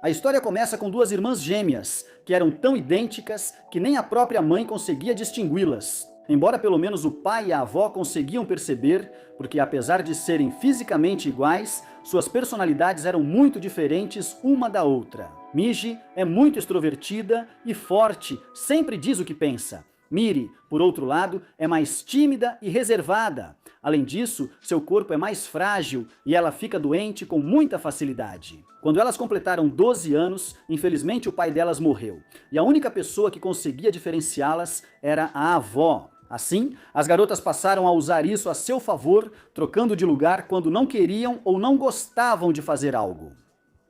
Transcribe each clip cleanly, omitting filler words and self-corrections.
A história começa com duas irmãs gêmeas, que eram tão idênticas que nem a própria mãe conseguia distingui-las. Embora pelo menos o pai e a avó conseguiam perceber, porque apesar de serem fisicamente iguais, suas personalidades eram muito diferentes uma da outra. Miji é muito extrovertida e forte, sempre diz o que pensa. Miri, por outro lado, é mais tímida e reservada. Além disso, seu corpo é mais frágil e ela fica doente com muita facilidade. Quando elas completaram 12 anos, infelizmente o pai delas morreu. E a única pessoa que conseguia diferenciá-las era a avó. Assim, as garotas passaram a usar isso a seu favor, trocando de lugar quando não queriam ou não gostavam de fazer algo.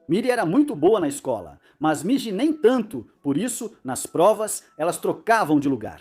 Miri era muito boa na escola, mas Miji nem tanto, por isso, nas provas, elas trocavam de lugar.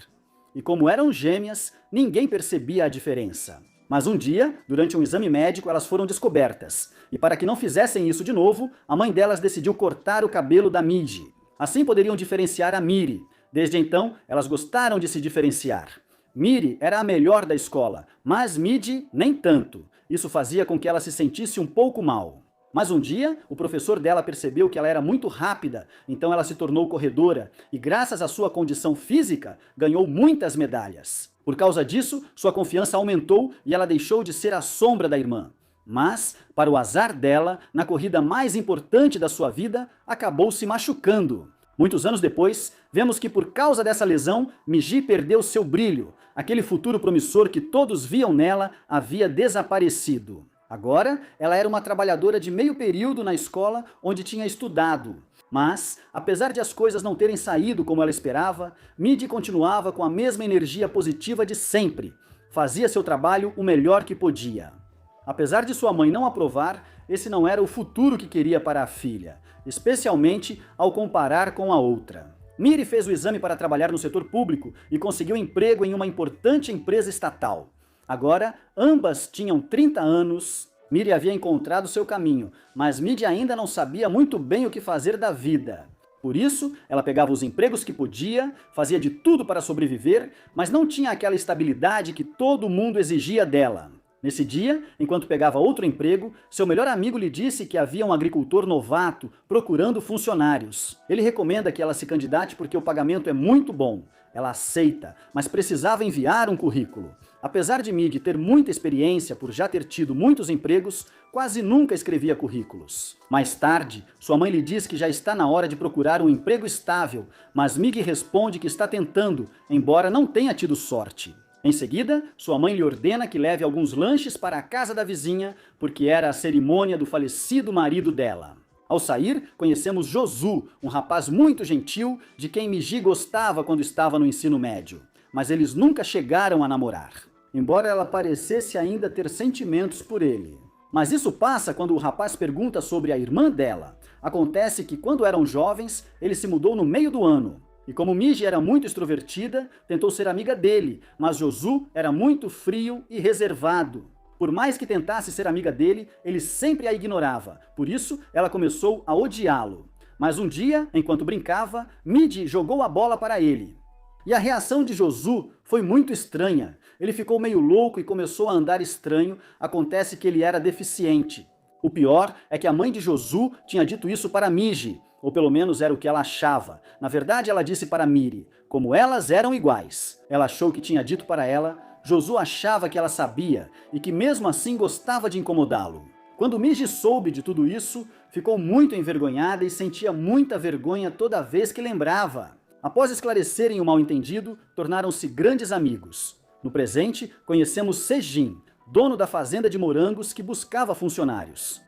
E como eram gêmeas, ninguém percebia a diferença. Mas um dia, durante um exame médico, elas foram descobertas. E para que não fizessem isso de novo, a mãe delas decidiu cortar o cabelo da Miji. Assim poderiam diferenciar a Miri. Desde então, elas gostaram de se diferenciar. Miri era a melhor da escola, mas Miji nem tanto. Isso fazia com que ela se sentisse um pouco mal. Mas um dia, o professor dela percebeu que ela era muito rápida, então ela se tornou corredora e, graças à sua condição física, ganhou muitas medalhas. Por causa disso, sua confiança aumentou e ela deixou de ser a sombra da irmã. Mas, para o azar dela, na corrida mais importante da sua vida, acabou se machucando. Muitos anos depois, vemos que por causa dessa lesão, Miji perdeu seu brilho. Aquele futuro promissor que todos viam nela havia desaparecido. Agora, ela era uma trabalhadora de meio período na escola onde tinha estudado. Mas, apesar de as coisas não terem saído como ela esperava, Midi continuava com a mesma energia positiva de sempre. Fazia seu trabalho o melhor que podia. Apesar de sua mãe não aprovar, esse não era o futuro que queria para a filha, especialmente ao comparar com a outra. Miri fez o exame para trabalhar no setor público e conseguiu emprego em uma importante empresa estatal. Agora, ambas tinham 30 anos. Miri havia encontrado seu caminho, mas Midi ainda não sabia muito bem o que fazer da vida. Por isso, ela pegava os empregos que podia, fazia de tudo para sobreviver, mas não tinha aquela estabilidade que todo mundo exigia dela. Nesse dia, enquanto pegava outro emprego, seu melhor amigo lhe disse que havia um agricultor novato procurando funcionários. Ele recomenda que ela se candidate porque o pagamento é muito bom. Ela aceita, mas precisava enviar um currículo. Apesar de Midi ter muita experiência por já ter tido muitos empregos, quase nunca escrevia currículos. Mais tarde, sua mãe lhe diz que já está na hora de procurar um emprego estável, mas Migi responde que está tentando, embora não tenha tido sorte. Em seguida, sua mãe lhe ordena que leve alguns lanches para a casa da vizinha, porque era a cerimônia do falecido marido dela. Ao sair, conhecemos Josu, um rapaz muito gentil, de quem Miji gostava quando estava no ensino médio. Mas eles nunca chegaram a namorar, embora ela parecesse ainda ter sentimentos por ele. Mas isso passa quando o rapaz pergunta sobre a irmã dela. Acontece que quando eram jovens, ele se mudou no meio do ano. E como Miji era muito extrovertida, tentou ser amiga dele, mas Josu era muito frio e reservado. Por mais que tentasse ser amiga dele, ele sempre a ignorava, por isso ela começou a odiá-lo. Mas um dia, enquanto brincava, Miji jogou a bola para ele. E a reação de Josu foi muito estranha. Ele ficou meio louco e começou a andar estranho. Acontece que ele era deficiente. O pior é que a mãe de Josu tinha dito isso para Miji, ou pelo menos era o que ela achava. Na verdade, ela disse para Miri, como elas eram iguais. Ela achou que tinha dito para ela, Josu achava que ela sabia e que mesmo assim gostava de incomodá-lo. Quando Miji soube de tudo isso, ficou muito envergonhada e sentia muita vergonha toda vez que lembrava. Após esclarecerem o mal-entendido, tornaram-se grandes amigos. No presente, conhecemos Sejin, dono da fazenda de morangos que buscava funcionários.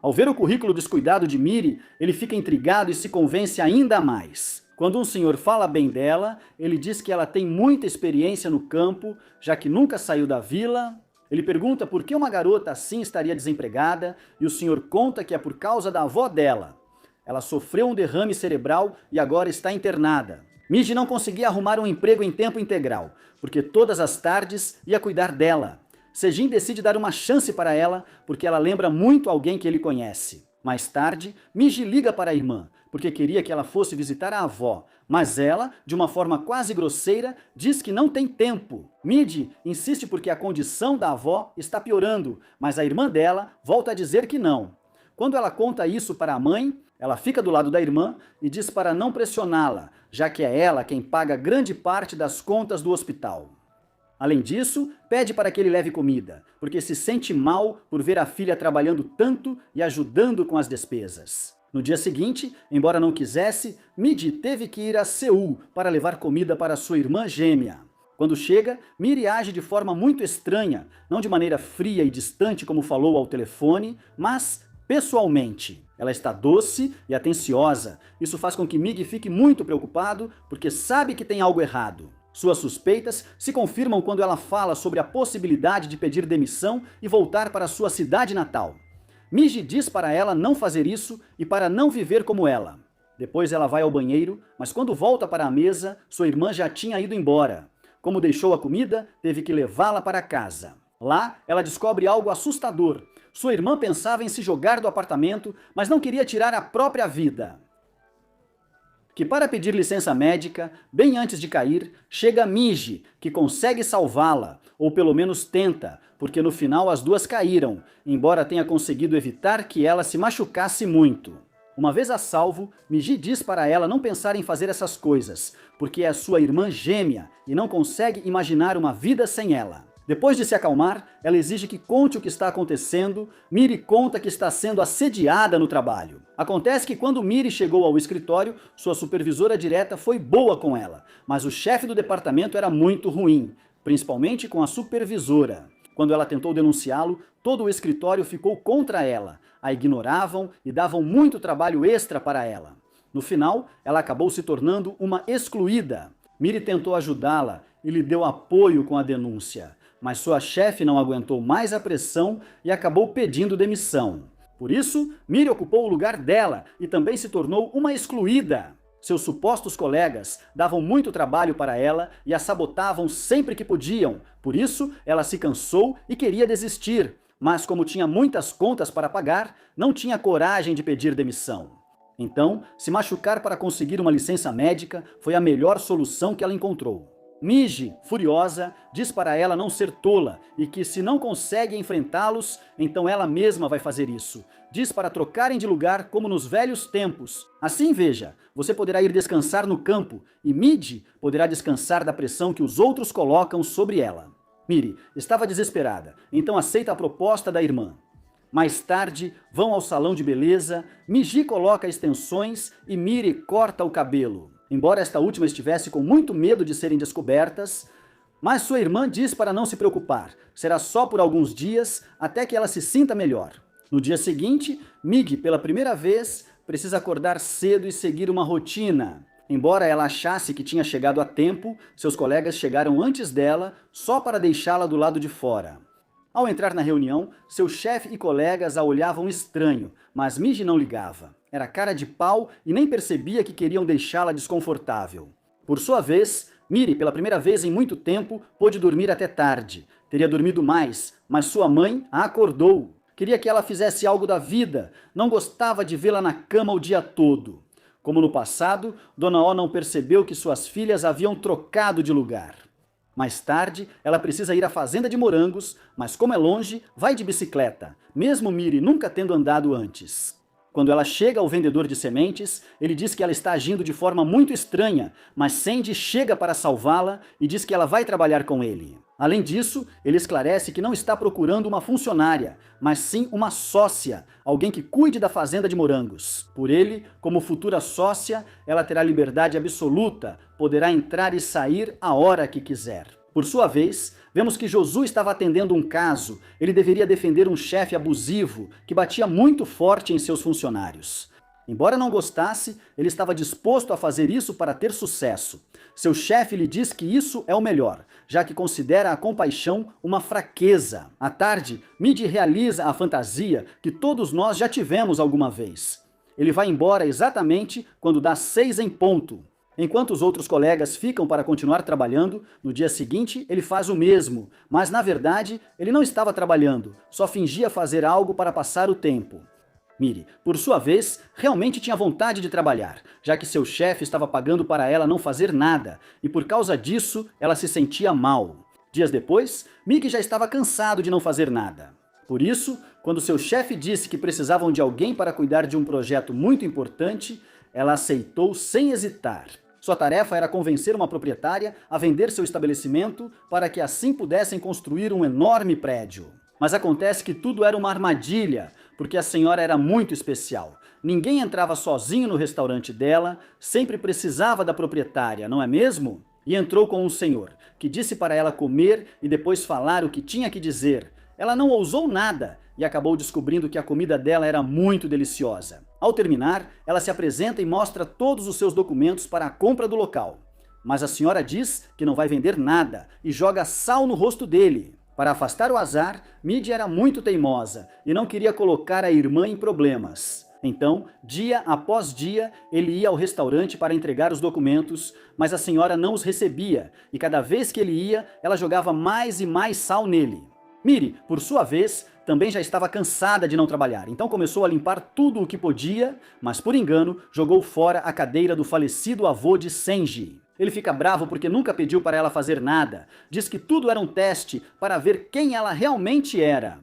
Ao ver o currículo descuidado de Miri, ele fica intrigado e se convence ainda mais. Quando um senhor fala bem dela, ele diz que ela tem muita experiência no campo, já que nunca saiu da vila. Ele pergunta por que uma garota assim estaria desempregada e o senhor conta que é por causa da avó dela. Ela sofreu um derrame cerebral e agora está internada. Miji não conseguia arrumar um emprego em tempo integral, porque todas as tardes ia cuidar dela. Sejin decide dar uma chance para ela, porque ela lembra muito alguém que ele conhece. Mais tarde, Miji liga para a irmã, porque queria que ela fosse visitar a avó, mas ela, de uma forma quase grosseira, diz que não tem tempo. Miji insiste porque a condição da avó está piorando, mas a irmã dela volta a dizer que não. Quando ela conta isso para a mãe, Ela fica do lado da irmã e diz para não pressioná-la, já que é ela quem paga grande parte das contas do hospital. Além disso, pede para que ele leve comida, porque se sente mal por ver a filha trabalhando tanto e ajudando com as despesas. No dia seguinte, embora não quisesse, Midi teve que ir a Seul para levar comida para sua irmã gêmea. Quando chega, Miri age de forma muito estranha, não de maneira fria e distante como falou ao telefone, mas pessoalmente. Ela está doce e atenciosa. Isso faz com que Mig fique muito preocupado, porque sabe que tem algo errado. Suas suspeitas se confirmam quando ela fala sobre a possibilidade de pedir demissão e voltar para sua cidade natal. Migi diz para ela não fazer isso e para não viver como ela. Depois ela vai ao banheiro, mas quando volta para a mesa, sua irmã já tinha ido embora. Como deixou a comida, teve que levá-la para casa. Lá, ela descobre algo assustador. Sua irmã pensava em se jogar do apartamento, mas não queria tirar a própria vida. Que para pedir licença médica, bem antes de cair, chega Migi, que consegue salvá-la, ou pelo menos tenta, porque no final as duas caíram, embora tenha conseguido evitar que ela se machucasse muito. Uma vez a salvo, Migi diz para ela não pensar em fazer essas coisas, porque é sua irmã gêmea e não consegue imaginar uma vida sem ela. Depois de se acalmar, ela exige que conte o que está acontecendo. Miri conta que está sendo assediada no trabalho. Acontece que quando Miri chegou ao escritório, sua supervisora direta foi boa com ela, mas o chefe do departamento era muito ruim, principalmente com a supervisora. Quando ela tentou denunciá-lo, todo o escritório ficou contra ela, a ignoravam e davam muito trabalho extra para ela. No final, ela acabou se tornando uma excluída. Miri tentou ajudá-la e lhe deu apoio com a denúncia, mas sua chefe não aguentou mais a pressão e acabou pedindo demissão. Por isso, Miri ocupou o lugar dela e também se tornou uma excluída. Seus supostos colegas davam muito trabalho para ela e a sabotavam sempre que podiam. Por isso, ela se cansou e queria desistir. Mas como tinha muitas contas para pagar, não tinha coragem de pedir demissão. Então, se machucar para conseguir uma licença médica foi a melhor solução que ela encontrou. Migi, furiosa, diz para ela não ser tola e que se não consegue enfrentá-los, então ela mesma vai fazer isso. Diz para trocarem de lugar como nos velhos tempos. Assim, veja, você poderá ir descansar no campo e Migi poderá descansar da pressão que os outros colocam sobre ela. Miri estava desesperada, então aceita a proposta da irmã. Mais tarde, vão ao salão de beleza, Migi coloca extensões e Miri corta o cabelo. Embora esta última estivesse com muito medo de serem descobertas, mas sua irmã diz para não se preocupar, será só por alguns dias até que ela se sinta melhor. No dia seguinte, Mig, pela primeira vez, precisa acordar cedo e seguir uma rotina. Embora ela achasse que tinha chegado a tempo, seus colegas chegaram antes dela só para deixá-la do lado de fora. Ao entrar na reunião, seu chefe e colegas a olhavam estranho, mas Migi não ligava. Era cara de pau e nem percebia que queriam deixá-la desconfortável. Por sua vez, Miri, pela primeira vez em muito tempo, pôde dormir até tarde. Teria dormido mais, mas sua mãe a acordou. Queria que ela fizesse algo da vida, não gostava de vê-la na cama o dia todo. Como no passado, Dona O não percebeu que suas filhas haviam trocado de lugar. Mais tarde, ela precisa ir à fazenda de morangos, mas como é longe, vai de bicicleta, mesmo Miri nunca tendo andado antes. Quando ela chega ao vendedor de sementes, ele diz que ela está agindo de forma muito estranha, mas Sandy chega para salvá-la e diz que ela vai trabalhar com ele. Além disso, ele esclarece que não está procurando uma funcionária, mas sim uma sócia, alguém que cuide da fazenda de morangos. Por ele, como futura sócia, ela terá liberdade absoluta, poderá entrar e sair a hora que quiser. Por sua vez, vemos que Josué estava atendendo um caso. Ele deveria defender um chefe abusivo que batia muito forte em seus funcionários. Embora não gostasse, ele estava disposto a fazer isso para ter sucesso. Seu chefe lhe diz que isso é o melhor, já que considera a compaixão uma fraqueza. À tarde, Midi realiza a fantasia que todos nós já tivemos alguma vez. Ele vai embora exatamente quando dá 6 em ponto. Enquanto os outros colegas ficam para continuar trabalhando, no dia seguinte ele faz o mesmo, mas na verdade ele não estava trabalhando, só fingia fazer algo para passar o tempo. Miri, por sua vez, realmente tinha vontade de trabalhar, já que seu chefe estava pagando para ela não fazer nada, e por causa disso ela se sentia mal. Dias depois, Mig já estava cansado de não fazer nada. Por isso, Quando seu chefe disse que precisavam de alguém para cuidar de um projeto muito importante, ela aceitou sem hesitar. Sua tarefa era convencer uma proprietária a vender seu estabelecimento para que assim pudessem construir um enorme prédio. Mas acontece que tudo era uma armadilha, porque a senhora era muito especial. Ninguém entrava sozinho no restaurante dela, sempre precisava da proprietária, não é mesmo? E entrou com um senhor, que disse para ela comer e depois falar o que tinha que dizer. Ela não ousou nada e acabou descobrindo que a comida dela era muito deliciosa. Ao terminar, ela se apresenta e mostra todos os seus documentos para a compra do local. Mas a senhora diz que não vai vender nada e joga sal no rosto dele. Para afastar o azar, Midi era muito teimosa e não queria colocar a irmã em problemas. Então, dia após dia, ele ia ao restaurante para entregar os documentos, mas a senhora não os recebia e cada vez que ele ia, ela jogava mais e mais sal nele. Miri, por sua vez, também já estava cansada de não trabalhar, então começou a limpar tudo o que podia, mas por engano jogou fora a cadeira do falecido avô de Senji. Ele fica bravo porque nunca pediu para ela fazer nada, diz que tudo era um teste para ver quem ela realmente era.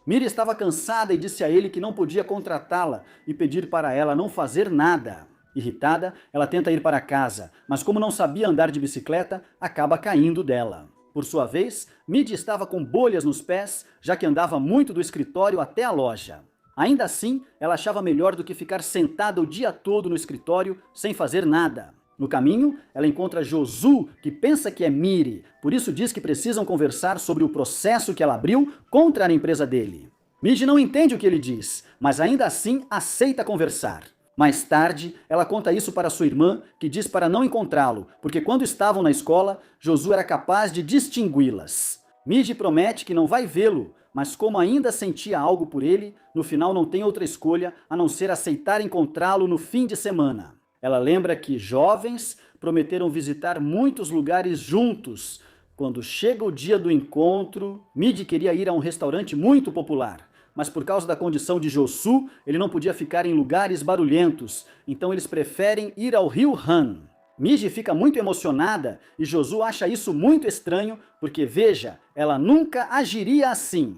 Miri estava cansada e disse a ele que não podia contratá-la e pedir para ela não fazer nada. Irritada, ela tenta ir para casa, mas como não sabia andar de bicicleta, acaba caindo dela. Por sua vez, Midi estava com bolhas nos pés, já que andava muito do escritório até a loja. Ainda assim, ela achava melhor do que ficar sentada o dia todo no escritório sem fazer nada. No caminho, ela encontra Josu, que pensa que é Miri, por isso diz que precisam conversar sobre o processo que ela abriu contra a empresa dele. Midi não entende o que ele diz, mas ainda assim aceita conversar. Mais tarde, ela conta isso para sua irmã, que diz para não encontrá-lo, porque quando estavam na escola, Josu era capaz de distingui-las. Midi promete que não vai vê-lo, mas como ainda sentia algo por ele, no final não tem outra escolha a não ser aceitar encontrá-lo no fim de semana. Ela lembra que jovens prometeram visitar muitos lugares juntos. Quando chega o dia do encontro, Midi queria ir a um restaurante muito popular. Mas por causa da condição de Josu, ele não podia ficar em lugares barulhentos, então eles preferem ir ao rio Han. Midi fica muito emocionada e Josu acha isso muito estranho, porque veja, ela nunca agiria assim.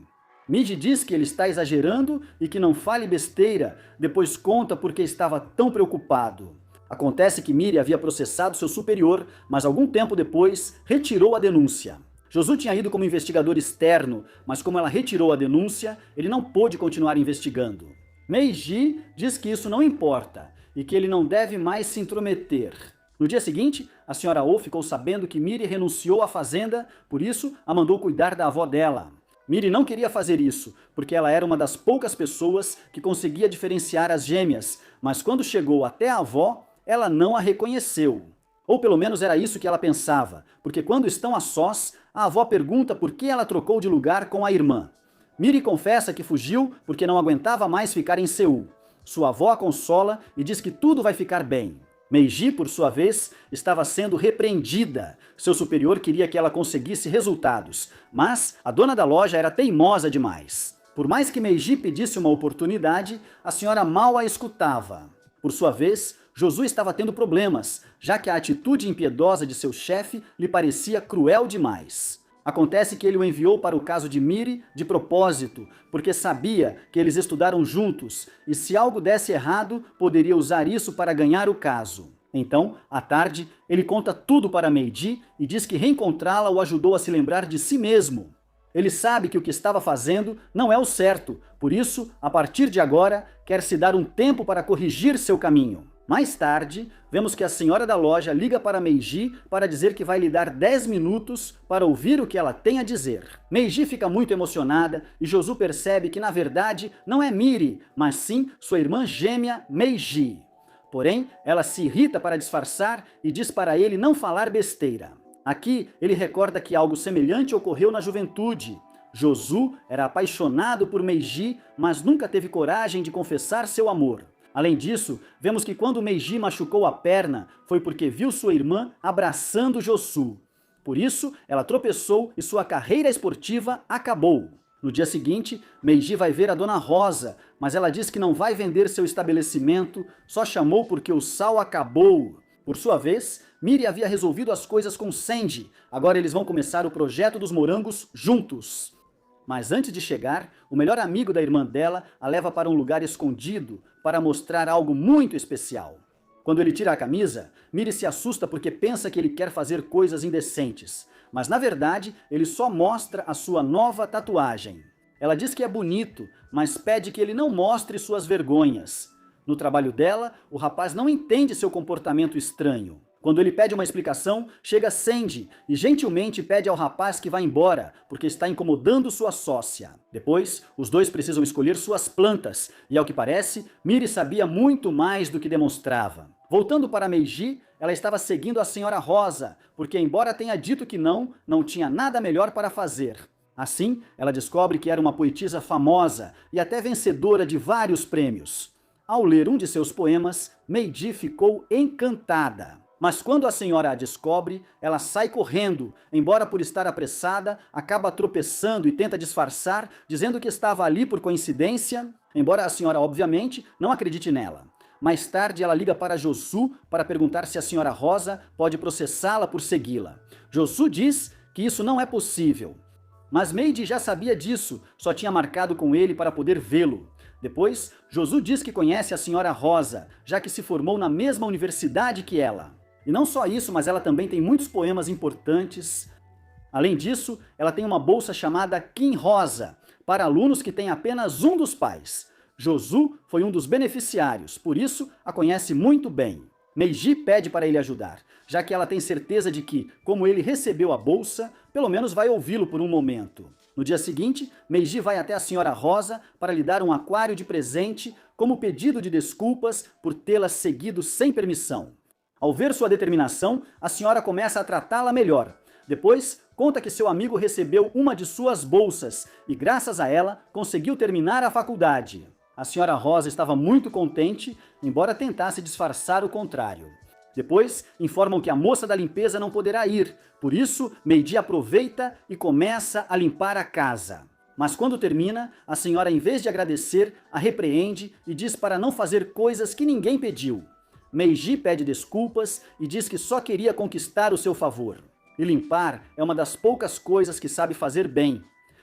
Midi diz que ele está exagerando e que não fale besteira, depois conta porque estava tão preocupado. Acontece que Miri havia processado seu superior, mas algum tempo depois retirou a denúncia. Josu tinha ido como investigador externo, mas como ela retirou a denúncia, ele não pôde continuar investigando. Meiji diz que isso não importa e que ele não deve mais se intrometer. No dia seguinte, a senhora Oh ficou sabendo que Miri renunciou à fazenda, por isso a mandou cuidar da avó dela. Miri não queria fazer isso, porque ela era uma das poucas pessoas que conseguia diferenciar as gêmeas, mas quando chegou até a avó, ela não a reconheceu. Ou pelo menos era isso que ela pensava, porque quando estão a sós, a avó pergunta por que ela trocou de lugar com a irmã. Miri confessa que fugiu porque não aguentava mais ficar em Seul. Sua avó a consola e diz que tudo vai ficar bem. Meiji, por sua vez, estava sendo repreendida. Seu superior queria que ela conseguisse resultados, mas a dona da loja era teimosa demais. Por mais que Meiji pedisse uma oportunidade, a senhora mal a escutava. Por sua vez, Josu estava tendo problemas, já que a atitude impiedosa de seu chefe lhe parecia cruel demais. Acontece que ele o enviou para o caso de Miri de propósito, porque sabia que eles estudaram juntos e se algo desse errado, poderia usar isso para ganhar o caso. Então, à tarde, ele conta tudo para Meiji e diz que reencontrá-la o ajudou a se lembrar de si mesmo. Ele sabe que o que estava fazendo não é o certo, por isso, a partir de agora, quer se dar um tempo para corrigir seu caminho. Mais tarde, vemos que a senhora da loja liga para Meiji para dizer que vai lhe dar 10 minutos para ouvir o que ela tem a dizer. Meiji fica muito emocionada e Josu percebe que na verdade não é Miri, mas sim sua irmã gêmea Meiji. Porém, ela se irrita para disfarçar e diz para ele não falar besteira. Aqui, ele recorda que algo semelhante ocorreu na juventude. Josu era apaixonado por Meiji, mas nunca teve coragem de confessar seu amor. Além disso, vemos que quando Meiji machucou a perna, foi porque viu sua irmã abraçando Josu. Por isso, ela tropeçou e sua carreira esportiva acabou. No dia seguinte, Meiji vai ver a Dona Rosa, mas ela diz que não vai vender seu estabelecimento, só chamou porque o sal acabou. Por sua vez, Miri havia resolvido as coisas com Senji, agora eles vão começar o projeto dos morangos juntos. Mas antes de chegar, o melhor amigo da irmã dela a leva para um lugar escondido para mostrar algo muito especial. Quando ele tira a camisa, Miri se assusta porque pensa que ele quer fazer coisas indecentes, mas na verdade ele só mostra a sua nova tatuagem. Ela diz que é bonito, mas pede que ele não mostre suas vergonhas. No trabalho dela, o rapaz não entende seu comportamento estranho. Quando ele pede uma explicação, chega Sandy e gentilmente pede ao rapaz que vá embora, porque está incomodando sua sócia. Depois, os dois precisam escolher suas plantas, e ao que parece, Miri sabia muito mais do que demonstrava. Voltando para Meiji, ela estava seguindo a senhora Rosa, porque embora tenha dito que não tinha nada melhor para fazer. Assim, ela descobre que era uma poetisa famosa e até vencedora de vários prêmios. Ao ler um de seus poemas, Meiji ficou encantada. Mas quando a senhora a descobre, ela sai correndo, embora por estar apressada, acaba tropeçando e tenta disfarçar, dizendo que estava ali por coincidência, embora a senhora obviamente não acredite nela. Mais tarde ela liga para Josu para perguntar se a senhora Rosa pode processá-la por segui-la. Josu diz que isso não é possível. Mas Meiji já sabia disso, só tinha marcado com ele para poder vê-lo. Depois, Josu diz que conhece a senhora Rosa, já que se formou na mesma universidade que ela. E não só isso, mas ela também tem muitos poemas importantes. Além disso, ela tem uma bolsa chamada Kim Rosa, para alunos que têm apenas um dos pais. Josu foi um dos beneficiários, por isso a conhece muito bem. Meiji pede para ele ajudar, já que ela tem certeza de que, como ele recebeu a bolsa, pelo menos vai ouvi-lo por um momento. No dia seguinte, Meiji vai até a senhora Rosa para lhe dar um aquário de presente como pedido de desculpas por tê-la seguido sem permissão. Ao ver sua determinação, a senhora começa a tratá-la melhor. Depois, conta que seu amigo recebeu uma de suas bolsas e, graças a ela, conseguiu terminar a faculdade. A senhora Rosa estava muito contente, embora tentasse disfarçar o contrário. Depois, informam que a moça da limpeza não poderá ir, por isso, Meiji aproveita e começa a limpar a casa. Mas quando termina, a senhora, em vez de agradecer, a repreende e diz para não fazer coisas que ninguém pediu. Meiji pede desculpas e diz que só queria conquistar o seu favor. E limpar é uma das poucas coisas que sabe fazer bem.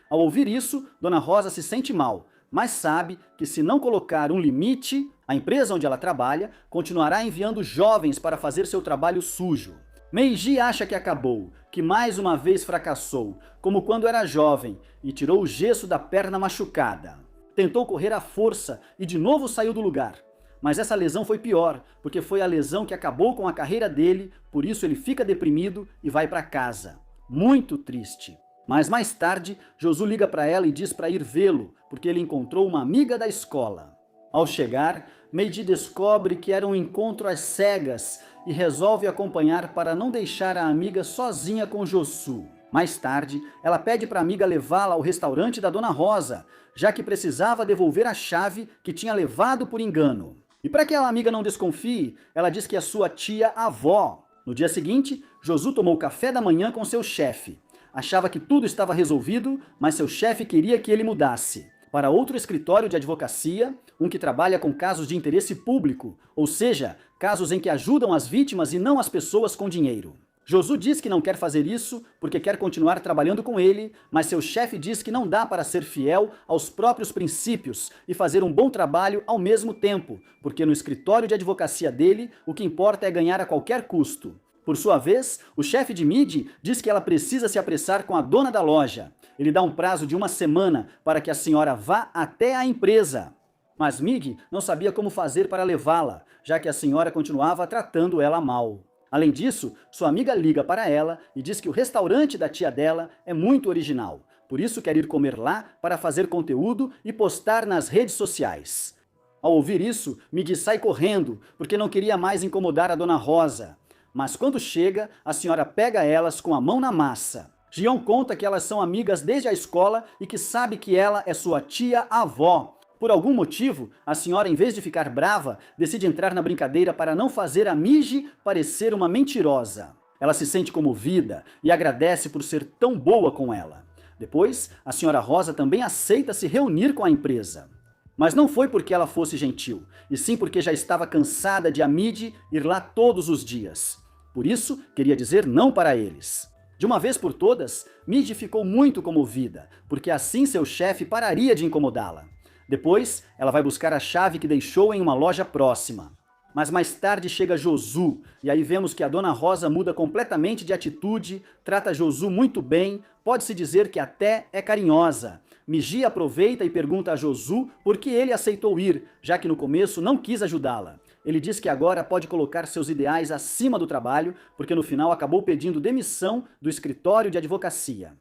Ao ouvir isso, Dona Rosa se sente mal, mas sabe que se não colocar um limite, a empresa onde ela trabalha continuará enviando jovens para fazer seu trabalho sujo. Meiji acha que acabou, que mais uma vez fracassou, como quando era jovem, e tirou o gesso da perna machucada. Tentou correr à força e de novo saiu do lugar. Mas essa lesão foi pior, porque foi a lesão que acabou com a carreira dele, por isso ele fica deprimido e vai para casa. Muito triste. Mas mais tarde, Josu liga para ela e diz para ir vê-lo, porque ele encontrou uma amiga da escola. Ao chegar, Meiji descobre que era um encontro às cegas e resolve acompanhar para não deixar a amiga sozinha com Josu. Mais tarde, ela pede para a amiga levá-la ao restaurante da Dona Rosa, já que precisava devolver a chave que tinha levado por engano. E para que a amiga não desconfie, ela diz que é sua tia-avó. No dia seguinte, Josu tomou café da manhã com seu chefe. Achava que tudo estava resolvido, mas seu chefe queria que ele mudasse para outro escritório de advocacia, um que trabalha com casos de interesse público, ou seja, casos em que ajudam as vítimas e não as pessoas com dinheiro. Josu diz que não quer fazer isso porque quer continuar trabalhando com ele, mas seu chefe diz que não dá para ser fiel aos próprios princípios e fazer um bom trabalho ao mesmo tempo, porque no escritório de advocacia dele, o que importa é ganhar a qualquer custo. Por sua vez, o chefe de Midi diz que ela precisa se apressar com a dona da loja. Ele dá um prazo de 1 semana para que a senhora vá até a empresa. Mas Midi não sabia como fazer para levá-la, já que a senhora continuava tratando ela mal. Além disso, sua amiga liga para ela e diz que o restaurante da tia dela é muito original. Por isso quer ir comer lá para fazer conteúdo e postar nas redes sociais. Ao ouvir isso, Midi sai correndo, porque não queria mais incomodar a Dona Rosa. Mas quando chega, a senhora pega elas com a mão na massa. Gion conta que elas são amigas desde a escola e que sabe que ela é sua tia-avó. Por algum motivo, a senhora, em vez de ficar brava, decide entrar na brincadeira para não fazer a Miji parecer uma mentirosa. Ela se sente comovida e agradece por ser tão boa com ela. Depois, a senhora Rosa também aceita se reunir com a empresa. Mas não foi porque ela fosse gentil, e sim porque já estava cansada de a Midi ir lá todos os dias. Por isso, queria dizer não para eles. De uma vez por todas, Midi ficou muito comovida, porque assim seu chefe pararia de incomodá-la. Depois, ela vai buscar a chave que deixou em uma loja próxima. Mas mais tarde chega Josu, e aí vemos que a Dona Rosa muda completamente de atitude, trata Josu muito bem, pode-se dizer que até é carinhosa. Migi aproveita e pergunta a Josu por que ele aceitou ir, já que no começo não quis ajudá-la. Ele diz que agora pode colocar seus ideais acima do trabalho, porque no final acabou pedindo demissão do escritório de advocacia.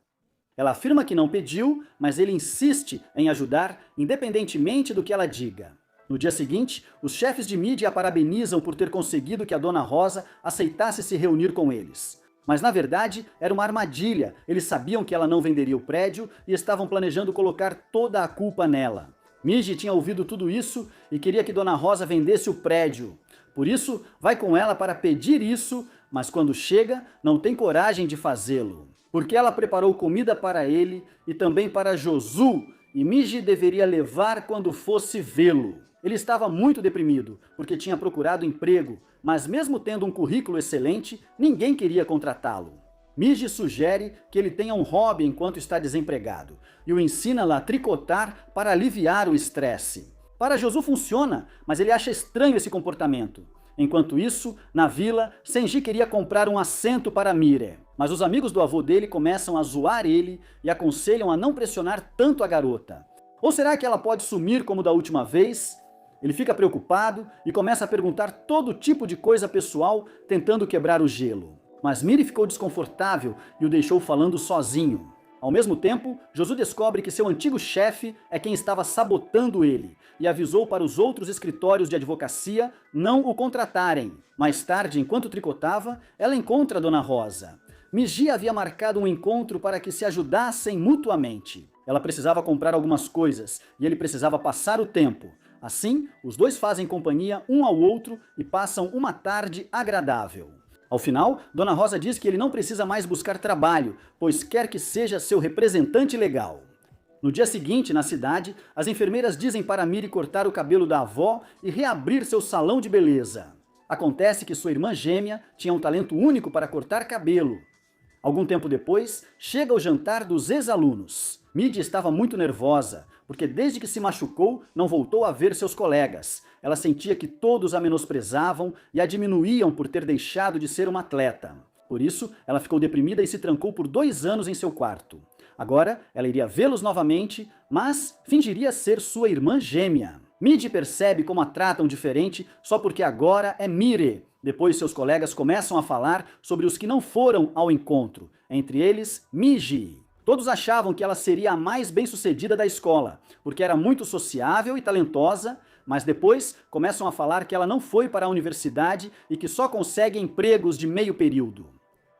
Ela afirma que não pediu, mas ele insiste em ajudar, independentemente do que ela diga. No dia seguinte, os chefes de mídia a parabenizam por ter conseguido que a Dona Rosa aceitasse se reunir com eles. Mas na verdade, era uma armadilha. Eles sabiam que ela não venderia o prédio e estavam planejando colocar toda a culpa nela. Migi tinha ouvido tudo isso e queria que Dona Rosa vendesse o prédio. Por isso, vai com ela para pedir isso, mas quando chega, não tem coragem de fazê-lo. Porque ela preparou comida para ele e também para Josu, e Migi deveria levar quando fosse vê-lo. Ele estava muito deprimido, porque tinha procurado emprego, mas mesmo tendo um currículo excelente, ninguém queria contratá-lo. Migi sugere que ele tenha um hobby enquanto está desempregado, e o ensina a tricotar para aliviar o estresse. Para Josu funciona, mas ele acha estranho esse comportamento. Enquanto isso, na vila, Senji queria comprar um assento para Mire, mas os amigos do avô dele começam a zoar ele e aconselham a não pressionar tanto a garota. Ou será que ela pode sumir como da última vez? Ele fica preocupado e começa a perguntar todo tipo de coisa pessoal, tentando quebrar o gelo. Mas Miri ficou desconfortável e o deixou falando sozinho. Ao mesmo tempo, Josu descobre que seu antigo chefe é quem estava sabotando ele e avisou para os outros escritórios de advocacia não o contratarem. Mais tarde, enquanto tricotava, ela encontra a Dona Rosa. Migi havia marcado um encontro para que se ajudassem mutuamente. Ela precisava comprar algumas coisas e ele precisava passar o tempo. Assim, os dois fazem companhia um ao outro e passam uma tarde agradável. Ao final, Dona Rosa diz que ele não precisa mais buscar trabalho, pois quer que seja seu representante legal. No dia seguinte, na cidade, as enfermeiras dizem para Miri cortar o cabelo da avó e reabrir seu salão de beleza. Acontece que sua irmã gêmea tinha um talento único para cortar cabelo. Algum tempo depois, chega o jantar dos ex-alunos. Midi estava muito nervosa, porque desde que se machucou, não voltou a ver seus colegas. Ela sentia que todos a menosprezavam e a diminuíam por ter deixado de ser uma atleta. Por isso, ela ficou deprimida e se trancou por 2 anos em seu quarto. Agora, ela iria vê-los novamente, mas fingiria ser sua irmã gêmea. Midi percebe como a tratam diferente só porque agora é Mire. Depois seus colegas começam a falar sobre os que não foram ao encontro, entre eles Migi. Todos achavam que ela seria a mais bem-sucedida da escola, porque era muito sociável e talentosa, mas depois começam a falar que ela não foi para a universidade e que só consegue empregos de meio período.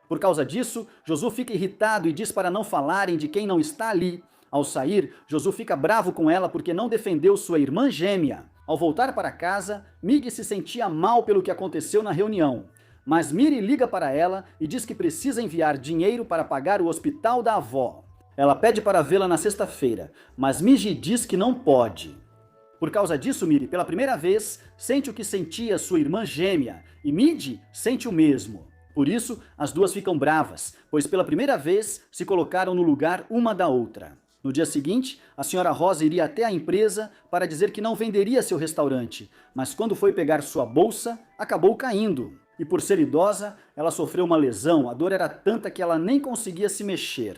Por causa disso, Josu fica irritado e diz para não falarem de quem não está ali. Ao sair, Josu fica bravo com ela porque não defendeu sua irmã gêmea. Ao voltar para casa, Migi se sentia mal pelo que aconteceu na reunião. Mas Miri liga para ela e diz que precisa enviar dinheiro para pagar o hospital da avó. Ela pede para vê-la na sexta-feira, mas Migi diz que não pode. Por causa disso, Miri, pela primeira vez, sente o que sentia sua irmã gêmea, e Migi sente o mesmo. Por isso, as duas ficam bravas, pois pela primeira vez se colocaram no lugar uma da outra. No dia seguinte, a senhora Rosa iria até a empresa para dizer que não venderia seu restaurante, mas quando foi pegar sua bolsa, acabou caindo. E por ser idosa, ela sofreu uma lesão, a dor era tanta que ela nem conseguia se mexer.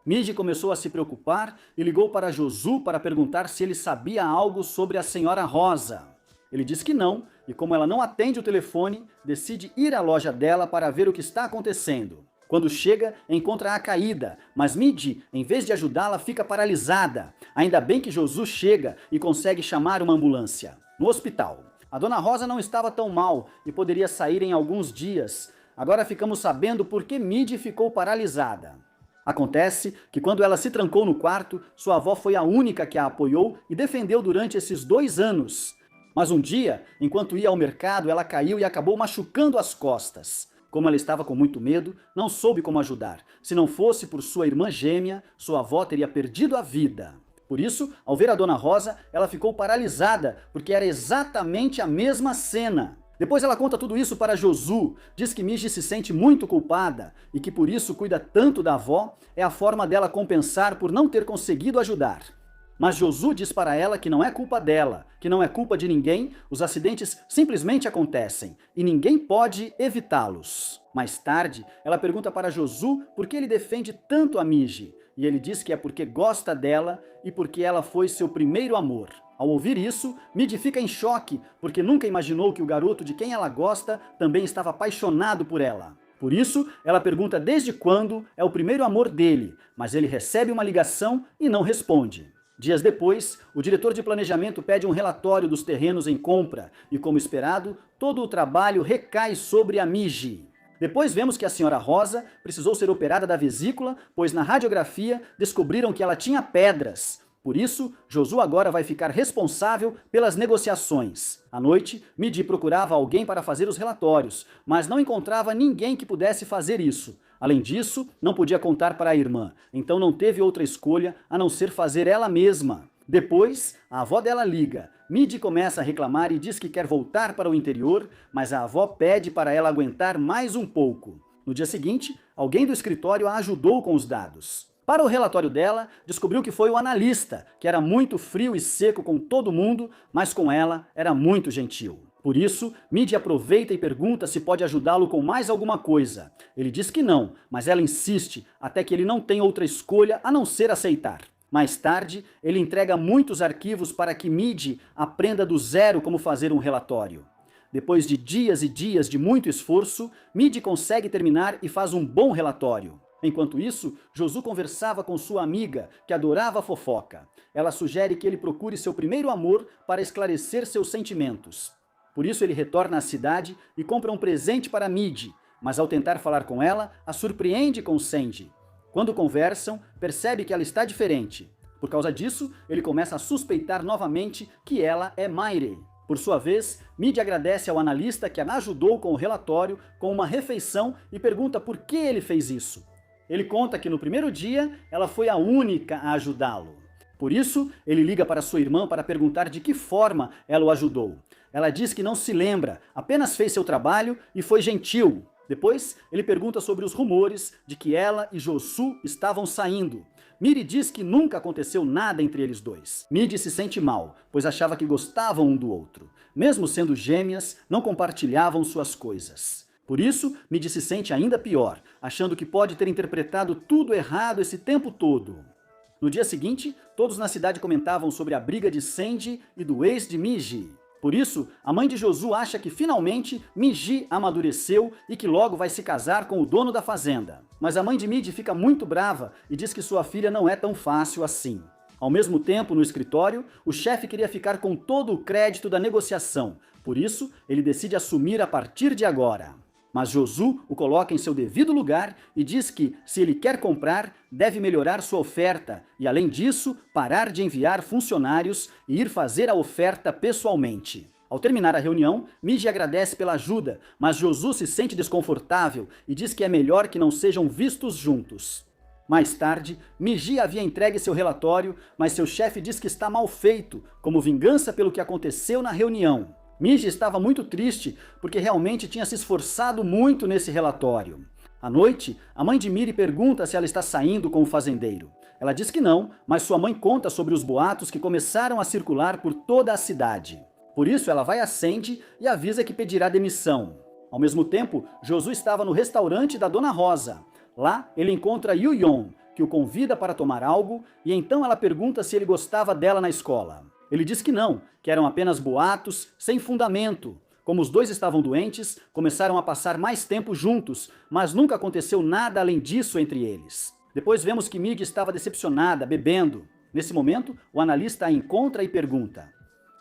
Migi começou a se preocupar e ligou para Josu para perguntar se ele sabia algo sobre a senhora Rosa. Ele diz que não, e como ela não atende o telefone, decide ir à loja dela para ver o que está acontecendo. Quando chega, encontra-a caída, mas Migi, em vez de ajudá-la, fica paralisada. Ainda bem que Josu chega e consegue chamar uma ambulância. No hospital, a Dona Rosa não estava tão mal e poderia sair em alguns dias. Agora ficamos sabendo por que Migi ficou paralisada. Acontece que quando ela se trancou no quarto, sua avó foi a única que a apoiou e defendeu durante esses 2 anos. Mas um dia, enquanto ia ao mercado, ela caiu e acabou machucando as costas. Como ela estava com muito medo, não soube como ajudar. Se não fosse por sua irmã gêmea, sua avó teria perdido a vida. Por isso, ao ver a Dona Rosa, ela ficou paralisada, porque era exatamente a mesma cena. Depois ela conta tudo isso para Josu, diz que Miji se sente muito culpada e que por isso cuida tanto da avó, é a forma dela compensar por não ter conseguido ajudar. Mas Josu diz para ela que não é culpa dela, que não é culpa de ninguém, os acidentes simplesmente acontecem e ninguém pode evitá-los. Mais tarde, ela pergunta para Josu por que ele defende tanto a Miji, e ele diz que é porque gosta dela e porque ela foi seu primeiro amor. Ao ouvir isso, Miji fica em choque, porque nunca imaginou que o garoto de quem ela gosta também estava apaixonado por ela. Por isso, ela pergunta desde quando é o primeiro amor dele, mas ele recebe uma ligação e não responde. Dias depois, o diretor de planejamento pede um relatório dos terrenos em compra e, como esperado, todo o trabalho recai sobre a Miji. Depois vemos que a senhora Rosa precisou ser operada da vesícula, pois na radiografia descobriram que ela tinha pedras. Por isso, Josu agora vai ficar responsável pelas negociações. À noite, Miji procurava alguém para fazer os relatórios, mas não encontrava ninguém que pudesse fazer isso. Além disso, não podia contar para a irmã, então não teve outra escolha a não ser fazer ela mesma. Depois, a avó dela liga. Miji começa a reclamar e diz que quer voltar para o interior, mas a avó pede para ela aguentar mais um pouco. No dia seguinte, alguém do escritório a ajudou com os dados. Para o relatório dela, descobriu que foi o analista, que era muito frio e seco com todo mundo, mas com ela era muito gentil. Por isso, Miji aproveita e pergunta se pode ajudá-lo com mais alguma coisa. Ele diz que não, mas ela insiste, até que ele não tem outra escolha a não ser aceitar. Mais tarde, ele entrega muitos arquivos para que Miji aprenda do zero como fazer um relatório. Depois de dias e dias de muito esforço, Miji consegue terminar e faz um bom relatório. Enquanto isso, Josu conversava com sua amiga, que adorava a fofoca. Ela sugere que ele procure seu primeiro amor para esclarecer seus sentimentos. Por isso ele retorna à cidade e compra um presente para Miji, mas ao tentar falar com ela, a surpreende com Sandy. Quando conversam, percebe que ela está diferente. Por causa disso, ele começa a suspeitar novamente que ela é Maire. Por sua vez, Miji agradece ao analista que a ajudou com o relatório, com uma refeição e pergunta por que ele fez isso. Ele conta que no primeiro dia, ela foi a única a ajudá-lo. Por isso, ele liga para sua irmã para perguntar de que forma ela o ajudou. Ela diz que não se lembra, apenas fez seu trabalho e foi gentil. Depois, ele pergunta sobre os rumores de que ela e Josu estavam saindo. Miri diz que nunca aconteceu nada entre eles dois. Miji se sente mal, pois achava que gostavam um do outro. Mesmo sendo gêmeas, não compartilhavam suas coisas. Por isso, Miji se sente ainda pior, achando que pode ter interpretado tudo errado esse tempo todo. No dia seguinte, todos na cidade comentavam sobre a briga de Sandy e do ex de Miji. Por isso, a mãe de Josu acha que finalmente Miji amadureceu e que logo vai se casar com o dono da fazenda. Mas a mãe de Miji fica muito brava e diz que sua filha não é tão fácil assim. Ao mesmo tempo, no escritório, o chefe queria ficar com todo o crédito da negociação. Por isso, ele decide assumir a partir de agora. Mas Josu o coloca em seu devido lugar e diz que, se ele quer comprar, deve melhorar sua oferta e, além disso, parar de enviar funcionários e ir fazer a oferta pessoalmente. Ao terminar a reunião, Miji agradece pela ajuda, mas Josu se sente desconfortável e diz que é melhor que não sejam vistos juntos. Mais tarde, Miji havia entregue seu relatório, mas seu chefe diz que está mal feito, como vingança pelo que aconteceu na reunião. Miji estava muito triste, porque realmente tinha se esforçado muito nesse relatório. À noite, a mãe de Miri pergunta se ela está saindo com o fazendeiro. Ela diz que não, mas sua mãe conta sobre os boatos que começaram a circular por toda a cidade. Por isso, ela vai a Sandy e avisa que pedirá demissão. Ao mesmo tempo, Josu estava no restaurante da Dona Rosa. Lá, ele encontra Yu-Yon, que o convida para tomar algo, e então ela pergunta se ele gostava dela na escola. Ele diz que não, que eram apenas boatos, sem fundamento. Como os dois estavam doentes, começaram a passar mais tempo juntos, mas nunca aconteceu nada além disso entre eles. Depois vemos que Miji estava decepcionada, bebendo. Nesse momento, o analista a encontra e pergunta: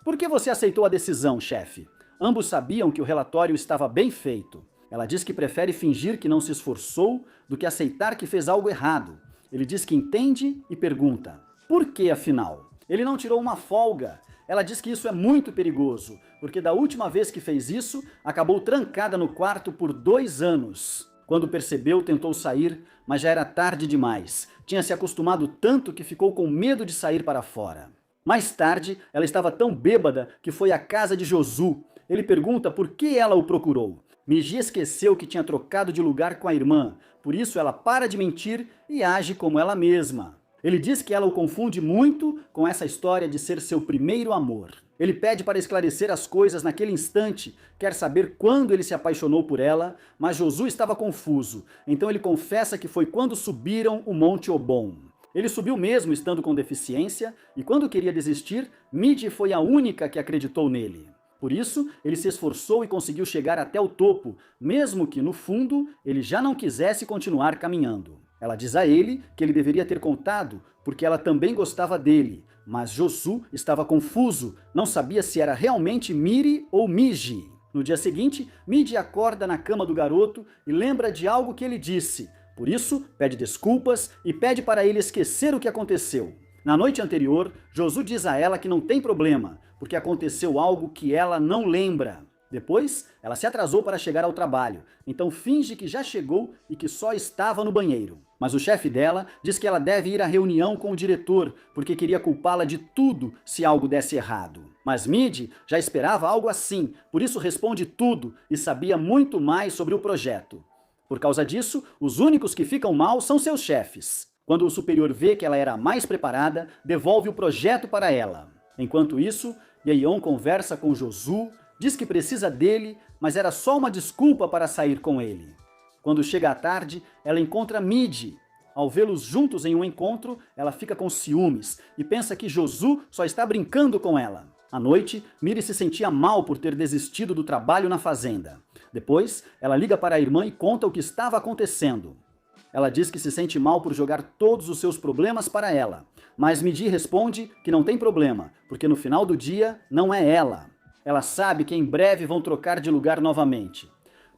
"Por que você aceitou a decisão, chefe?" Ambos sabiam que o relatório estava bem feito. Ela diz que prefere fingir que não se esforçou do que aceitar que fez algo errado. Ele diz que entende e pergunta: "Por que, afinal?" Ele não tirou uma folga. Ela diz que isso é muito perigoso, porque da última vez que fez isso, acabou trancada no quarto por 2 anos. Quando percebeu, tentou sair, mas já era tarde demais. Tinha se acostumado tanto que ficou com medo de sair para fora. Mais tarde, ela estava tão bêbada que foi à casa de Josu. ele pergunta por que ela o procurou. Miji esqueceu que tinha trocado de lugar com a irmã, por isso ela para de mentir e age como ela mesma. Ele diz que ela o confunde muito com essa história de ser seu primeiro amor. Ele pede para esclarecer as coisas naquele instante, quer saber quando ele se apaixonou por ela, mas Josué estava confuso, então ele confessa que foi quando subiram o Monte Obom. Ele subiu mesmo estando com deficiência, e quando queria desistir, Midi foi a única que acreditou nele. Por isso, ele se esforçou e conseguiu chegar até o topo, mesmo que, no fundo, ele já não quisesse continuar caminhando. Ela diz a ele que ele deveria ter contado, porque ela também gostava dele, mas Josué estava confuso, não sabia se era realmente Miri ou Miji. No dia seguinte, Midi acorda na cama do garoto e lembra de algo que ele disse. Por isso, pede desculpas e pede para ele esquecer o que aconteceu. Na noite anterior, Josué diz a ela que não tem problema, porque aconteceu algo que ela não lembra. Depois, ela se atrasou para chegar ao trabalho, então finge que já chegou e que só estava no banheiro. Mas o chefe dela diz que ela deve ir à reunião com o diretor, porque queria culpá-la de tudo se algo desse errado. Mas Midi já esperava algo assim, por isso responde tudo e sabia muito mais sobre o projeto. Por causa disso, os únicos que ficam mal são seus chefes. Quando o superior vê que ela era a mais preparada, devolve o projeto para ela. Enquanto isso, Yeon conversa com Josué, diz que precisa dele, mas era só uma desculpa para sair com ele. Quando chega à tarde, ela encontra Midi. Ao vê-los juntos em um encontro, ela fica com ciúmes e pensa que Josué só está brincando com ela. À noite, Miri se sentia mal por ter desistido do trabalho na fazenda. Depois, ela liga para a irmã e conta o que estava acontecendo. Ela diz que se sente mal por jogar todos os seus problemas para ela, mas Midi responde que não tem problema, porque no final do dia não é ela. Ela sabe que em breve vão trocar de lugar novamente.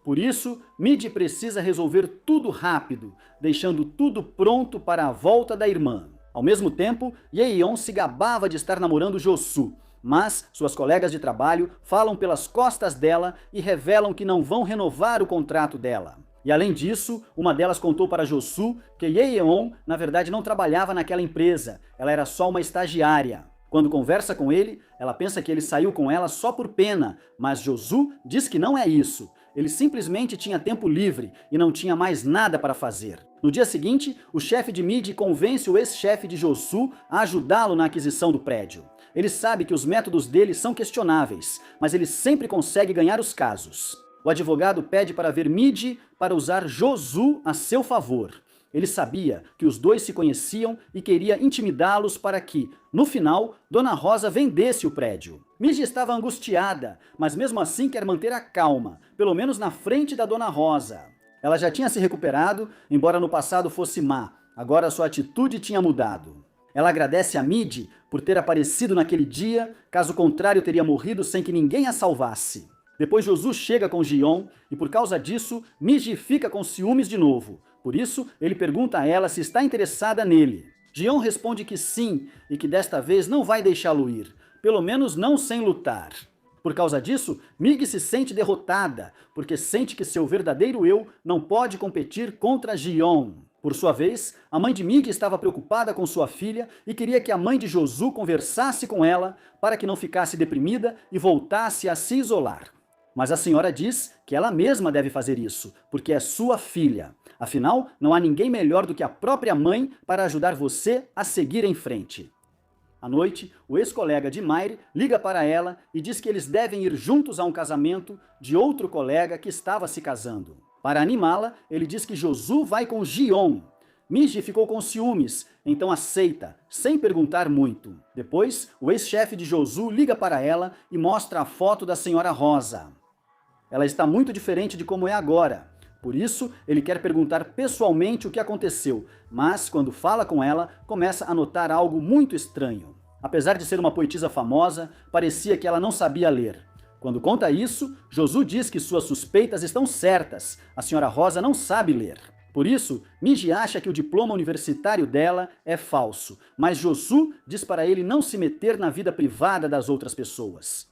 Por isso, Midi precisa resolver tudo rápido, deixando tudo pronto para a volta da irmã. Ao mesmo tempo, Yeon se gabava de estar namorando Josué, mas suas colegas de trabalho falam pelas costas dela e revelam que não vão renovar o contrato dela. E além disso, uma delas contou para Josué que Yeon, na verdade, não trabalhava naquela empresa, ela era só uma estagiária. Quando conversa com ele, ela pensa que ele saiu com ela só por pena, mas Josué diz que não é isso. Ele simplesmente tinha tempo livre e não tinha mais nada para fazer. No dia seguinte, o chefe de Midi convence o ex-chefe de Josué a ajudá-lo na aquisição do prédio. Ele sabe que os métodos dele são questionáveis, mas ele sempre consegue ganhar os casos. O advogado pede para ver Midi para usar Josué a seu favor. Ele sabia que os dois se conheciam e queria intimidá-los para que, no final, Dona Rosa vendesse o prédio. Midi estava angustiada, mas mesmo assim quer manter a calma, pelo menos na frente da Dona Rosa. Ela já tinha se recuperado, embora no passado fosse má, agora sua atitude tinha mudado. Ela agradece a Midi por ter aparecido naquele dia, caso contrário teria morrido sem que ninguém a salvasse. Depois Josué chega com Gion e por causa disso, Midi fica com ciúmes de novo. Por isso, ele pergunta a ela se está interessada nele. Gion responde que sim e que desta vez não vai deixá-lo ir, pelo menos não sem lutar. Por causa disso, Mig se sente derrotada, porque sente que seu verdadeiro eu não pode competir contra Gion. Por sua vez, a mãe de Mig estava preocupada com sua filha e queria que a mãe de Josué conversasse com ela para que não ficasse deprimida e voltasse a se isolar. Mas a senhora diz que ela mesma deve fazer isso, porque é sua filha. Afinal, não há ninguém melhor do que a própria mãe para ajudar você a seguir em frente. À noite, o ex-colega de Maire liga para ela e diz que eles devem ir juntos a um casamento de outro colega que estava se casando. Para animá-la, ele diz que Josué vai com Gion. Miji ficou com ciúmes, então aceita, sem perguntar muito. Depois, o ex-chefe de Josué liga para ela e mostra a foto da senhora Rosa. Ela está muito diferente de como é agora. Por isso, ele quer perguntar pessoalmente o que aconteceu, mas quando fala com ela, começa a notar algo muito estranho. Apesar de ser uma poetisa famosa, parecia que ela não sabia ler. Quando conta isso, Josué diz que suas suspeitas estão certas, a senhora Rosa não sabe ler. Por isso, Miji acha que o diploma universitário dela é falso, mas Josué diz para ele não se meter na vida privada das outras pessoas.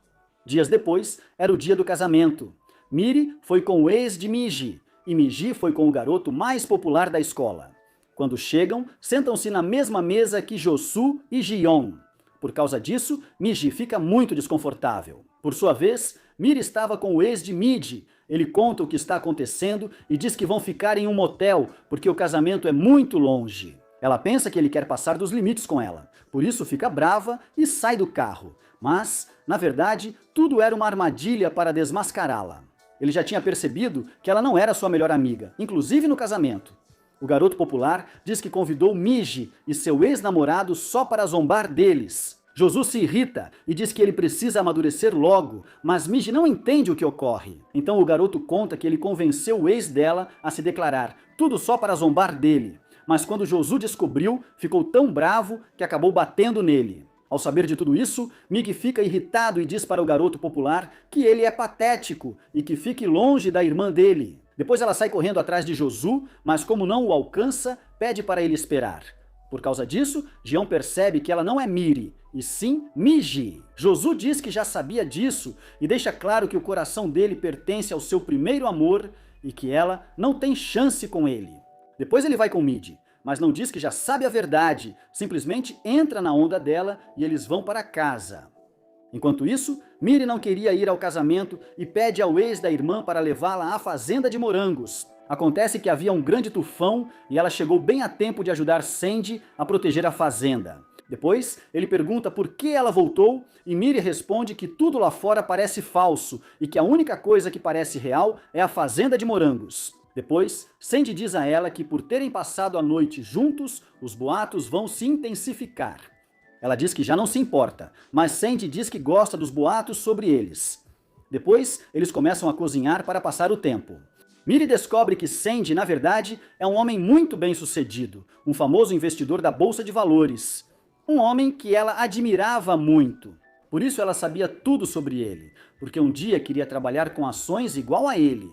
Dias depois, era o dia do casamento. Miri foi com o ex de Miji, e Miji foi com o garoto mais popular da escola. Quando chegam, sentam-se na mesma mesa que Josué e Gion. Por causa disso, Miji fica muito desconfortável. Por sua vez, Miri estava com o ex de Midi. Ele conta o que está acontecendo e diz que vão ficar em um motel, porque o casamento é muito longe. Ela pensa que ele quer passar dos limites com ela, por isso fica brava e sai do carro. Mas, na verdade, tudo era uma armadilha para desmascará-la. Ele já tinha percebido que ela não era sua melhor amiga, inclusive no casamento. O garoto popular diz que convidou Miji e seu ex-namorado só para zombar deles. Josu se irrita e diz que ele precisa amadurecer logo, mas Miji não entende o que ocorre. Então o garoto conta que ele convenceu o ex dela a se declarar, tudo só para zombar dele. Mas quando Josu descobriu, ficou tão bravo que acabou batendo nele. Ao saber de tudo isso, Migi fica irritado e diz para o garoto popular que ele é patético e que fique longe da irmã dele. Depois ela sai correndo atrás de Josu, mas como não o alcança, pede para ele esperar. Por causa disso, Gion percebe que ela não é Miri, e sim Miji. Josu diz que já sabia disso e deixa claro que o coração dele pertence ao seu primeiro amor e que ela não tem chance com ele. Depois ele vai com Midi, mas não diz que já sabe a verdade, simplesmente entra na onda dela e eles vão para casa. Enquanto isso, Miri não queria ir ao casamento e pede ao ex da irmã para levá-la à fazenda de morangos. Acontece que havia um grande tufão e ela chegou bem a tempo de ajudar Sandy a proteger a fazenda. Depois, ele pergunta por que ela voltou e Miri responde que tudo lá fora parece falso e que a única coisa que parece real é a fazenda de morangos. Depois, Sandy diz a ela que por terem passado a noite juntos, os boatos vão se intensificar. Ela diz que já não se importa, mas Sandy diz que gosta dos boatos sobre eles. Depois, eles começam a cozinhar para passar o tempo. Miri descobre que Sandy, na verdade, é um homem muito bem-sucedido, um famoso investidor da Bolsa de Valores. Um homem que ela admirava muito. Por isso ela sabia tudo sobre ele, porque um dia queria trabalhar com ações igual a ele.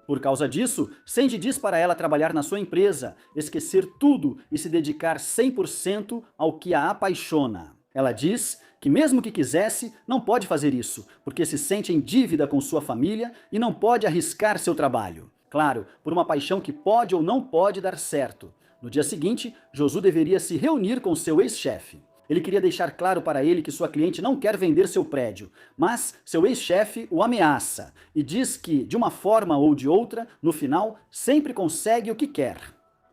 Por causa disso, Sandy diz para ela trabalhar na sua empresa, esquecer tudo e se dedicar 100% ao que a apaixona. Ela diz que mesmo que quisesse, não pode fazer isso, porque se sente em dívida com sua família e não pode arriscar seu trabalho. Claro, por uma paixão que pode ou não pode dar certo. No dia seguinte, Josu deveria se reunir com seu ex-chefe. Ele queria deixar claro para ele que sua cliente não quer vender seu prédio, mas seu ex-chefe o ameaça e diz que, de uma forma ou de outra, no final, sempre consegue o que quer.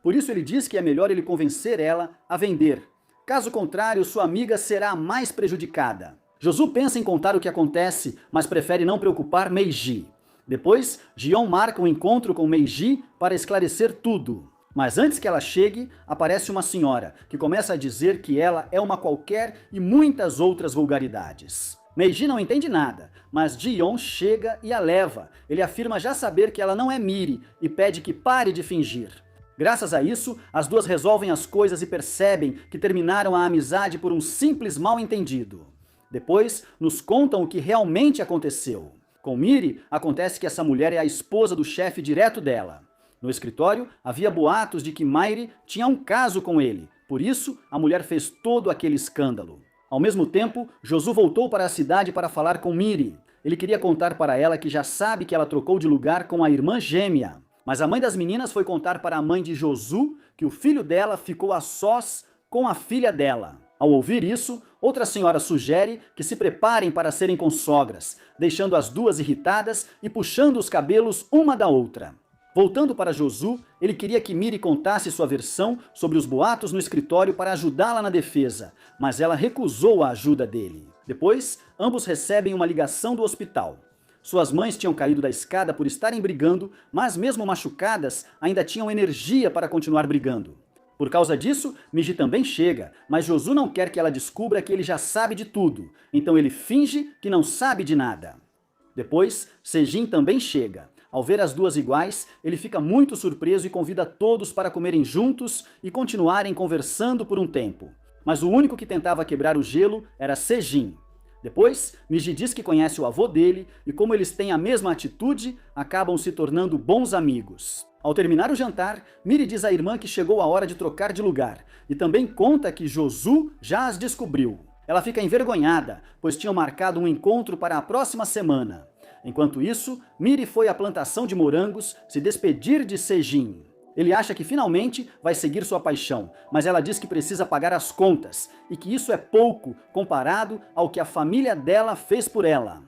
Por isso ele diz que é melhor ele convencer ela a vender. Caso contrário, sua amiga será a mais prejudicada. Josu pensa em contar o que acontece, mas prefere não preocupar Meiji. Depois, Gion marca um encontro com Meiji para esclarecer tudo. Mas antes que ela chegue, aparece uma senhora, que começa a dizer que ela é uma qualquer e muitas outras vulgaridades. Meiji não entende nada, mas Gion chega e a leva. Ele afirma já saber que ela não é Miri e pede que pare de fingir. Graças a isso, as duas resolvem as coisas e percebem que terminaram a amizade por um simples mal-entendido. Depois, nos contam o que realmente aconteceu. Com Miri, acontece que essa mulher é a esposa do chefe direto dela. No escritório, havia boatos de que Mairi tinha um caso com ele. Por isso, a mulher fez todo aquele escândalo. Ao mesmo tempo, Josu voltou para a cidade para falar com Miri. Ele queria contar para ela que já sabe que ela trocou de lugar com a irmã gêmea. Mas a mãe das meninas foi contar para a mãe de Josu que o filho dela ficou a sós com a filha dela. Ao ouvir isso, outra senhora sugere que se preparem para serem consogras, deixando as duas irritadas e puxando os cabelos uma da outra. Voltando para Josu, ele queria que Miri contasse sua versão sobre os boatos no escritório para ajudá-la na defesa, mas ela recusou a ajuda dele. Depois, ambos recebem uma ligação do hospital. Suas mães tinham caído da escada por estarem brigando, mas mesmo machucadas, ainda tinham energia para continuar brigando. Por causa disso, Miji também chega, mas Josu não quer que ela descubra que ele já sabe de tudo, então ele finge que não sabe de nada. Depois, Sejin também chega. Ao ver as duas iguais, ele fica muito surpreso e convida todos para comerem juntos e continuarem conversando por um tempo. Mas o único que tentava quebrar o gelo era Sejin. Depois, Miji diz que conhece o avô dele e como eles têm a mesma atitude, acabam se tornando bons amigos. Ao terminar o jantar, Miri diz à irmã que chegou a hora de trocar de lugar e também conta que Josu já as descobriu. Ela fica envergonhada, pois tinham marcado um encontro para a próxima semana. Enquanto isso, Miri foi à plantação de morangos se despedir de Sejin. Ele acha que finalmente vai seguir sua paixão, mas ela diz que precisa pagar as contas e que isso é pouco comparado ao que a família dela fez por ela.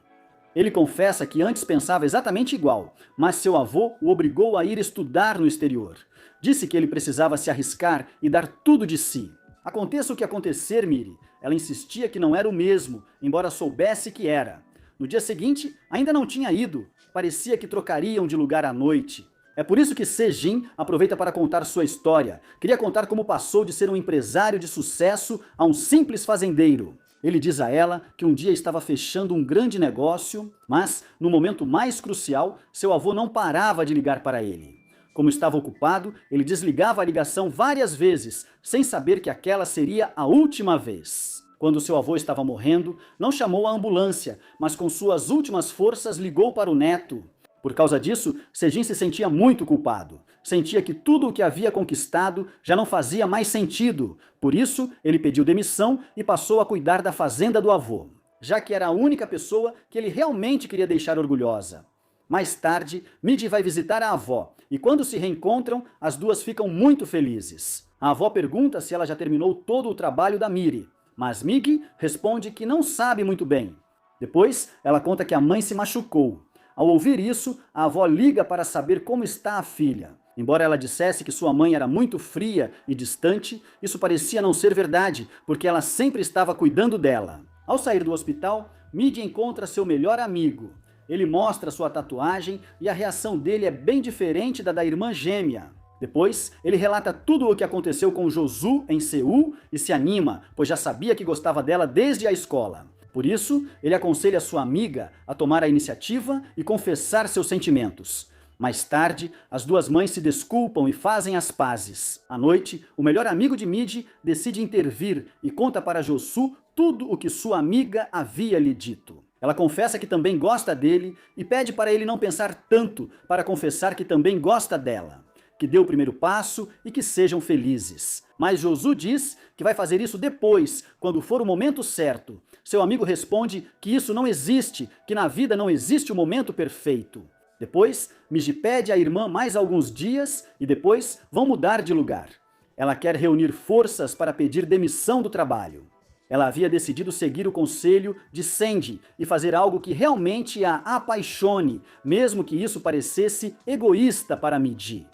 Ele confessa que antes pensava exatamente igual, mas seu avô o obrigou a ir estudar no exterior. Disse que ele precisava se arriscar e dar tudo de si. Aconteça o que acontecer, Miri, ela insistia que não era o mesmo, embora soubesse que era. No dia seguinte, ainda não tinha ido. Parecia que trocariam de lugar à noite. É por isso que Sejin aproveita para contar sua história. Queria contar como passou de ser um empresário de sucesso a um simples fazendeiro. Ele diz a ela que um dia estava fechando um grande negócio, mas, no momento mais crucial, seu avô não parava de ligar para ele. Como estava ocupado, ele desligava a ligação várias vezes, sem saber que aquela seria a última vez. Quando seu avô estava morrendo, não chamou a ambulância, mas com suas últimas forças ligou para o neto. Por causa disso, Sejin se sentia muito culpado. Sentia que tudo o que havia conquistado já não fazia mais sentido. Por isso, ele pediu demissão e passou a cuidar da fazenda do avô, já que era a única pessoa que ele realmente queria deixar orgulhosa. Mais tarde, Midi vai visitar a avó, e quando se reencontram, as duas ficam muito felizes. A avó pergunta se ela já terminou todo o trabalho da Miri, mas Migi responde que não sabe muito bem. Depois, ela conta que a mãe se machucou. Ao ouvir isso, a avó liga para saber como está a filha. Embora ela dissesse que sua mãe era muito fria e distante, isso parecia não ser verdade, porque ela sempre estava cuidando dela. Ao sair do hospital, Midi encontra seu melhor amigo. Ele mostra sua tatuagem e a reação dele é bem diferente da irmã gêmea. Depois, ele relata tudo o que aconteceu com Josu em Seul e se anima, pois já sabia que gostava dela desde a escola. Por isso, ele aconselha sua amiga a tomar a iniciativa e confessar seus sentimentos. Mais tarde, as duas mães se desculpam e fazem as pazes. À noite, o melhor amigo de Midi decide intervir e conta para Josu tudo o que sua amiga havia lhe dito. Ela confessa que também gosta dele e pede para ele não pensar tanto para confessar que também gosta dela, que dê o primeiro passo e que sejam felizes. Mas Josu diz que vai fazer isso depois, quando for o momento certo. Seu amigo responde que isso não existe, que na vida não existe o momento perfeito. Depois, Miji pede à irmã mais alguns dias e depois vão mudar de lugar. Ela quer reunir forças para pedir demissão do trabalho. Ela havia decidido seguir o conselho de Sandy e fazer algo que realmente a apaixone, mesmo que isso parecesse egoísta para Midi.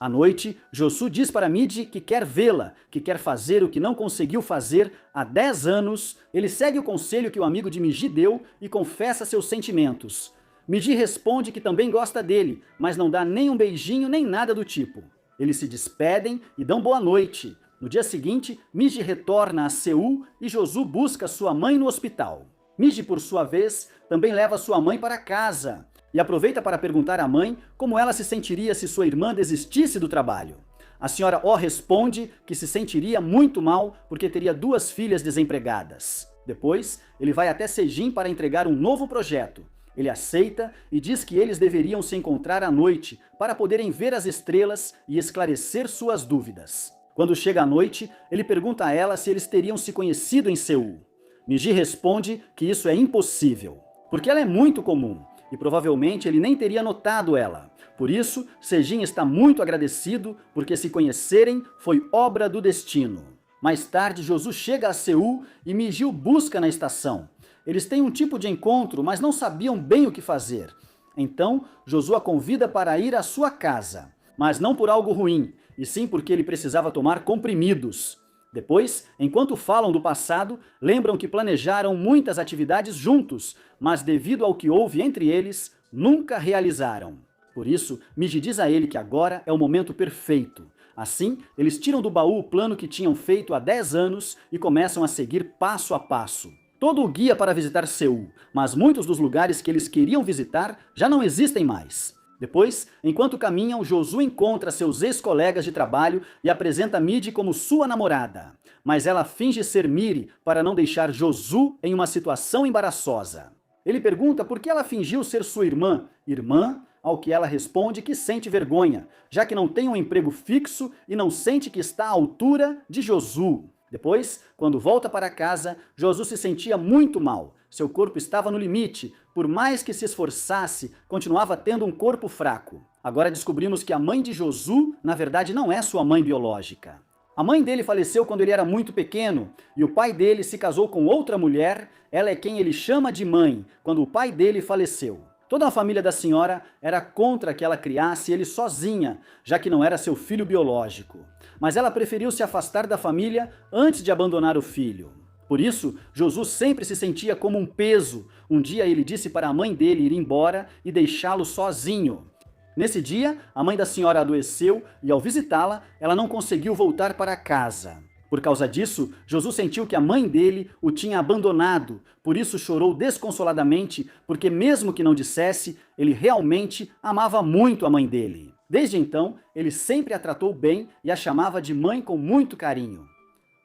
À noite, Josu diz para Midi que quer vê-la, que quer fazer o que não conseguiu fazer há 10 anos. Ele segue o conselho que o amigo de Miji deu e confessa seus sentimentos. Miji responde que também gosta dele, mas não dá nem um beijinho nem nada do tipo. Eles se despedem e dão boa noite. No dia seguinte, Miji retorna a Seul e Josu busca sua mãe no hospital. Miji, por sua vez, também leva sua mãe para casa e aproveita para perguntar à mãe como ela se sentiria se sua irmã desistisse do trabalho. A senhora O responde que se sentiria muito mal porque teria 2 filhas desempregadas. Depois, ele vai até Sejin para entregar um novo projeto. Ele aceita e diz que eles deveriam se encontrar à noite para poderem ver as estrelas e esclarecer suas dúvidas. Quando chega à noite, ele pergunta a ela se eles teriam se conhecido em Seul. Miji responde que isso é impossível, porque ela é muito comum e provavelmente ele nem teria notado ela. Por isso, Sejin está muito agradecido porque se conhecerem foi obra do destino. Mais tarde, Josu chega a Seul e Miji o busca na estação. Eles têm um tipo de encontro, mas não sabiam bem o que fazer. Então, Josu a convida para ir à sua casa, mas não por algo ruim, e sim porque ele precisava tomar comprimidos. Depois, enquanto falam do passado, lembram que planejaram muitas atividades juntos, mas devido ao que houve entre eles, nunca realizaram. Por isso, Miji diz a ele que agora é o momento perfeito. Assim, eles tiram do baú o plano que tinham feito há 10 anos e começam a seguir passo a passo. Todo o guia para visitar Seul, mas muitos dos lugares que eles queriam visitar já não existem mais. Depois, enquanto caminham, Josu encontra seus ex-colegas de trabalho e apresenta Midi como sua namorada. Mas ela finge ser Miri para não deixar Josu em uma situação embaraçosa. Ele pergunta por que ela fingiu ser sua irmã, ao que ela responde que sente vergonha, já que não tem um emprego fixo e não sente que está à altura de Josu. Depois, quando volta para casa, Josu se sentia muito mal. Seu corpo estava no limite. Por mais que se esforçasse, continuava tendo um corpo fraco. Agora descobrimos que a mãe de Josu, na verdade, não é sua mãe biológica. A mãe dele faleceu quando ele era muito pequeno, e o pai dele se casou com outra mulher, ela é quem ele chama de mãe, quando o pai dele faleceu. Toda a família da senhora era contra que ela criasse ele sozinha, já que não era seu filho biológico. Mas ela preferiu se afastar da família antes de abandonar o filho. Por isso, Josué sempre se sentia como um peso. Um dia ele disse para a mãe dele ir embora e deixá-lo sozinho. Nesse dia, a mãe da senhora adoeceu e ao visitá-la, ela não conseguiu voltar para casa. Por causa disso, Josué sentiu que a mãe dele o tinha abandonado, por isso chorou desconsoladamente, porque mesmo que não dissesse, ele realmente amava muito a mãe dele. Desde então, ele sempre a tratou bem e a chamava de mãe com muito carinho.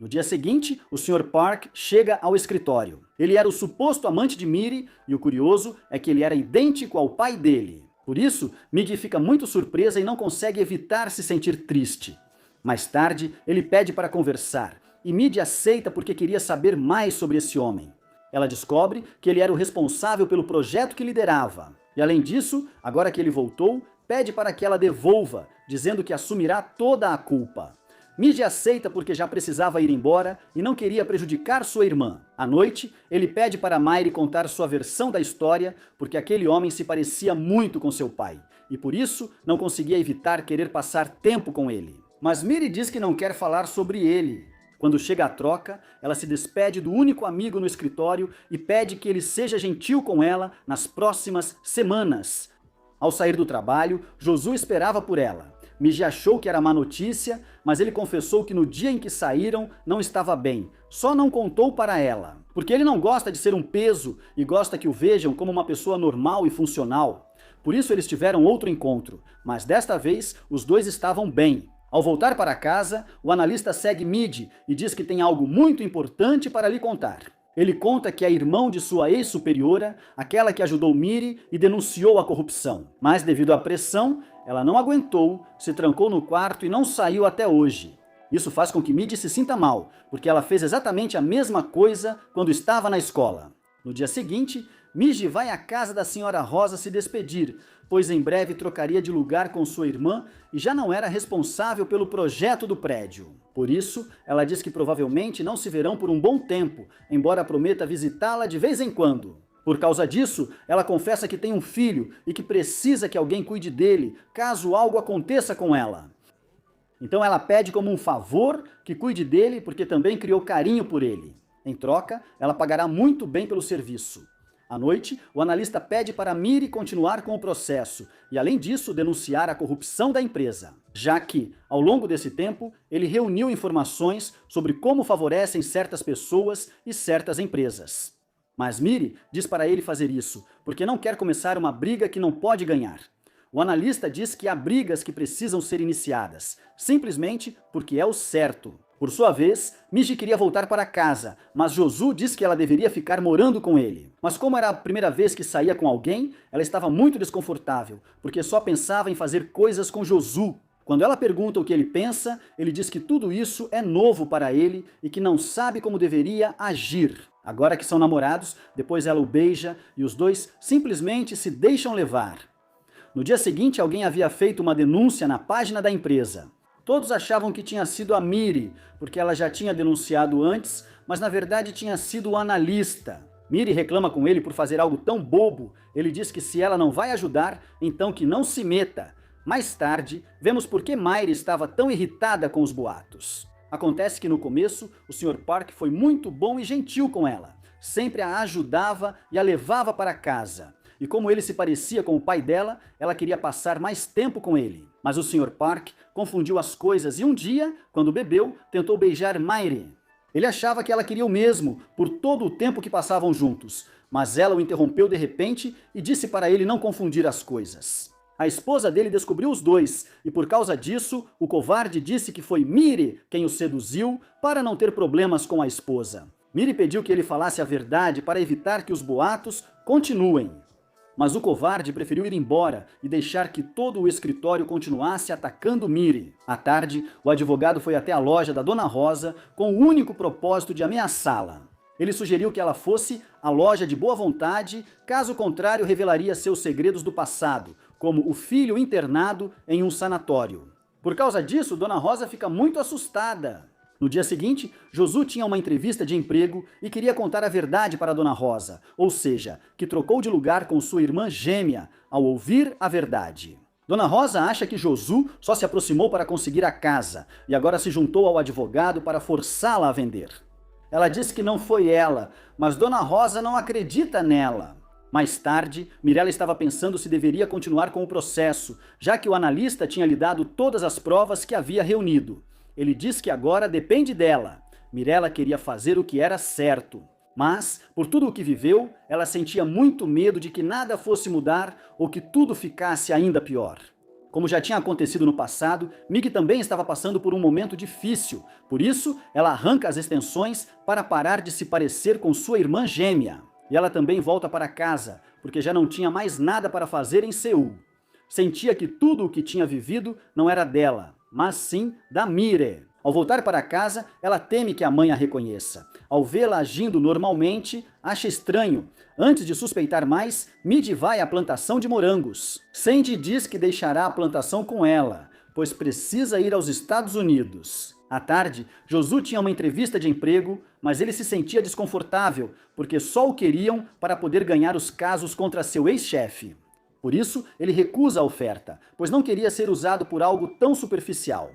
No dia seguinte, o Sr. Park chega ao escritório. Ele era o suposto amante de Miri e o curioso é que ele era idêntico ao pai dele. Por isso, Midi fica muito surpresa e não consegue evitar se sentir triste. Mais tarde, ele pede para conversar, e Midi aceita porque queria saber mais sobre esse homem. Ela descobre que ele era o responsável pelo projeto que liderava. E além disso, agora que ele voltou, pede para que ela devolva, dizendo que assumirá toda a culpa. Midi aceita porque já precisava ir embora e não queria prejudicar sua irmã. À noite, ele pede para Mayri contar sua versão da história, porque aquele homem se parecia muito com seu pai, e por isso não conseguia evitar querer passar tempo com ele. Mas Miri diz que não quer falar sobre ele. Quando chega a troca, ela se despede do único amigo no escritório e pede que ele seja gentil com ela nas próximas semanas. Ao sair do trabalho, Josué esperava por ela. Miji achou que era má notícia, mas ele confessou que no dia em que saíram não estava bem, só não contou para ela. Porque ele não gosta de ser um peso e gosta que o vejam como uma pessoa normal e funcional. Por isso eles tiveram outro encontro, mas desta vez os dois estavam bem. Ao voltar para casa, o analista segue Midi e diz que tem algo muito importante para lhe contar. Ele conta que é irmão de sua ex-superiora, aquela que ajudou Miri e denunciou a corrupção. Mas devido à pressão, ela não aguentou, se trancou no quarto e não saiu até hoje. Isso faz com que Midi se sinta mal, porque ela fez exatamente a mesma coisa quando estava na escola. No dia seguinte, Miji vai à casa da senhora Rosa se despedir, pois em breve trocaria de lugar com sua irmã e já não era responsável pelo projeto do prédio. Por isso, ela diz que provavelmente não se verão por um bom tempo, embora prometa visitá-la de vez em quando. Por causa disso, ela confessa que tem um filho e que precisa que alguém cuide dele, caso algo aconteça com ela. Então ela pede como um favor que cuide dele porque também criou carinho por ele. Em troca, ela pagará muito bem pelo serviço. À noite, o analista pede para Miri continuar com o processo e, além disso, denunciar a corrupção da empresa, já que, ao longo desse tempo, ele reuniu informações sobre como favorecem certas pessoas e certas empresas. Mas Miri diz para ele fazer isso, porque não quer começar uma briga que não pode ganhar. O analista diz que há brigas que precisam ser iniciadas, simplesmente porque é o certo. Por sua vez, Miji queria voltar para casa, mas Josué diz que ela deveria ficar morando com ele. Mas como era a primeira vez que saía com alguém, ela estava muito desconfortável, porque só pensava em fazer coisas com Josué. Quando ela pergunta o que ele pensa, ele diz que tudo isso é novo para ele e que não sabe como deveria agir. Agora que são namorados, depois ela o beija e os dois simplesmente se deixam levar. No dia seguinte, alguém havia feito uma denúncia na página da empresa. Todos achavam que tinha sido a Miri, porque ela já tinha denunciado antes, mas na verdade tinha sido o analista. Miri reclama com ele por fazer algo tão bobo. Ele diz que se ela não vai ajudar, então que não se meta. Mais tarde, vemos por que Mayri estava tão irritada com os boatos. Acontece que no começo, o Sr. Park foi muito bom e gentil com ela. Sempre a ajudava e a levava para casa. E como ele se parecia com o pai dela, ela queria passar mais tempo com ele. Mas o Sr. Park confundiu as coisas e um dia, quando bebeu, tentou beijar Mayri. Ele achava que ela queria o mesmo, por todo o tempo que passavam juntos, mas ela o interrompeu de repente e disse para ele não confundir as coisas. A esposa dele descobriu os dois, e por causa disso, o covarde disse que foi Miri quem o seduziu para não ter problemas com a esposa. Miri pediu que ele falasse a verdade para evitar que os boatos continuem. Mas o covarde preferiu ir embora e deixar que todo o escritório continuasse atacando Miri. À tarde, o advogado foi até a loja da Dona Rosa com o único propósito de ameaçá-la. Ele sugeriu que ela fosse à loja de boa vontade, caso contrário revelaria seus segredos do passado, como o filho internado em um sanatório. Por causa disso, Dona Rosa fica muito assustada. No dia seguinte, Josu tinha uma entrevista de emprego e queria contar a verdade para Dona Rosa, ou seja, que trocou de lugar com sua irmã gêmea ao ouvir a verdade. Dona Rosa acha que Josu só se aproximou para conseguir a casa e agora se juntou ao advogado para forçá-la a vender. Ela diz que não foi ela, mas Dona Rosa não acredita nela. Mais tarde, Mirella estava pensando se deveria continuar com o processo, já que o analista tinha lhe dado todas as provas que havia reunido. Ele diz que agora depende dela. Mirella queria fazer o que era certo. Mas, por tudo o que viveu, ela sentia muito medo de que nada fosse mudar ou que tudo ficasse ainda pior. Como já tinha acontecido no passado, Mig também estava passando por um momento difícil. Por isso, ela arranca as extensões para parar de se parecer com sua irmã gêmea. E ela também volta para casa, porque já não tinha mais nada para fazer em Seul. Sentia que tudo o que tinha vivido não era dela, mas sim da Mire. Ao voltar para casa, ela teme que a mãe a reconheça. Ao vê-la agindo normalmente, acha estranho. Antes de suspeitar mais, Midi vai à plantação de morangos. Sandy diz que deixará a plantação com ela, pois precisa ir aos Estados Unidos. À tarde, Josu tinha uma entrevista de emprego, mas ele se sentia desconfortável, porque só o queriam para poder ganhar os casos contra seu ex-chefe. Por isso, ele recusa a oferta, pois não queria ser usado por algo tão superficial.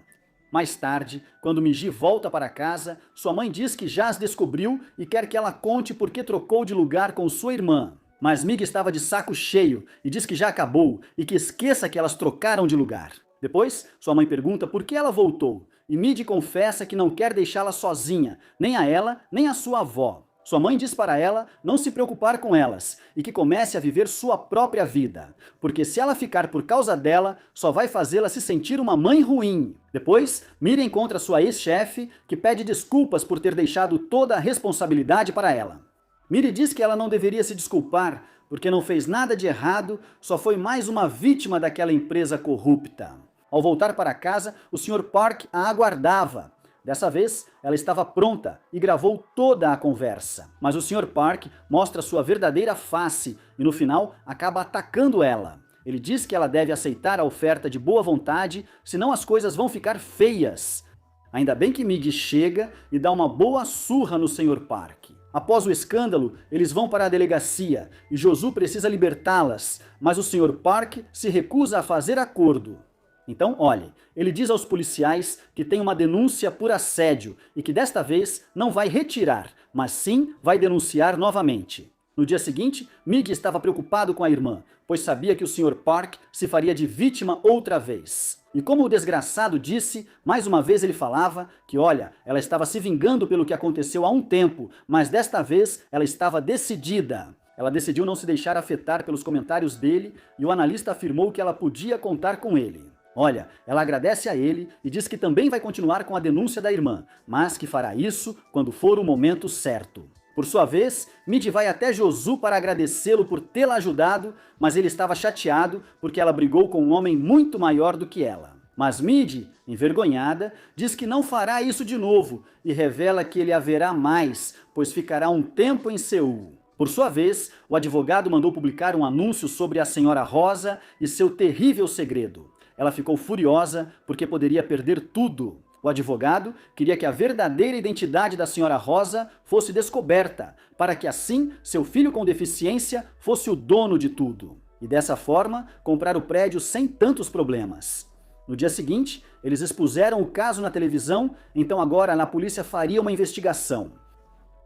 Mais tarde, quando Miji volta para casa, sua mãe diz que já as descobriu e quer que ela conte por que trocou de lugar com sua irmã. Mas Mig estava de saco cheio e diz que já acabou e que esqueça que elas trocaram de lugar. Depois, sua mãe pergunta por que ela voltou e Midi confessa que não quer deixá-la sozinha, nem a ela, nem a sua avó. Sua mãe diz para ela não se preocupar com elas e que comece a viver sua própria vida, porque se ela ficar por causa dela, só vai fazê-la se sentir uma mãe ruim. Depois, Miri encontra sua ex-chefe, que pede desculpas por ter deixado toda a responsabilidade para ela. Miri diz que ela não deveria se desculpar, porque não fez nada de errado, só foi mais uma vítima daquela empresa corrupta. Ao voltar para casa, o Sr. Park a aguardava. Dessa vez, ela estava pronta e gravou toda a conversa. Mas o Sr. Park mostra sua verdadeira face e no final acaba atacando ela. Ele diz que ela deve aceitar a oferta de boa vontade, senão as coisas vão ficar feias. Ainda bem que Mig chega e dá uma boa surra no Sr. Park. Após o escândalo, eles vão para a delegacia e Josu precisa libertá-las, mas o Sr. Park se recusa a fazer acordo. Então, olhe, ele diz aos policiais que tem uma denúncia por assédio e que desta vez não vai retirar, mas sim vai denunciar novamente. No dia seguinte, Mig estava preocupado com a irmã, pois sabia que o Sr. Park se faria de vítima outra vez. E como o desgraçado disse, mais uma vez ele falava que, olha, ela estava se vingando pelo que aconteceu há um tempo, mas desta vez ela estava decidida. Ela decidiu não se deixar afetar pelos comentários dele e o analista afirmou que ela podia contar com ele. Olha, ela agradece a ele e diz que também vai continuar com a denúncia da irmã, mas que fará isso quando for o momento certo. Por sua vez, Midi vai até Josu para agradecê-lo por tê-la ajudado, mas ele estava chateado porque ela brigou com um homem muito maior do que ela. Mas Midi, envergonhada, diz que não fará isso de novo e revela que ele haverá mais, pois ficará um tempo em Seul. Por sua vez, o advogado mandou publicar um anúncio sobre a Senhora Rosa e seu terrível segredo. Ela ficou furiosa porque poderia perder tudo. O advogado queria que a verdadeira identidade da Senhora Rosa fosse descoberta, para que assim seu filho com deficiência fosse o dono de tudo. E dessa forma, comprar o prédio sem tantos problemas. No dia seguinte, eles expuseram o caso na televisão, então agora a polícia faria uma investigação.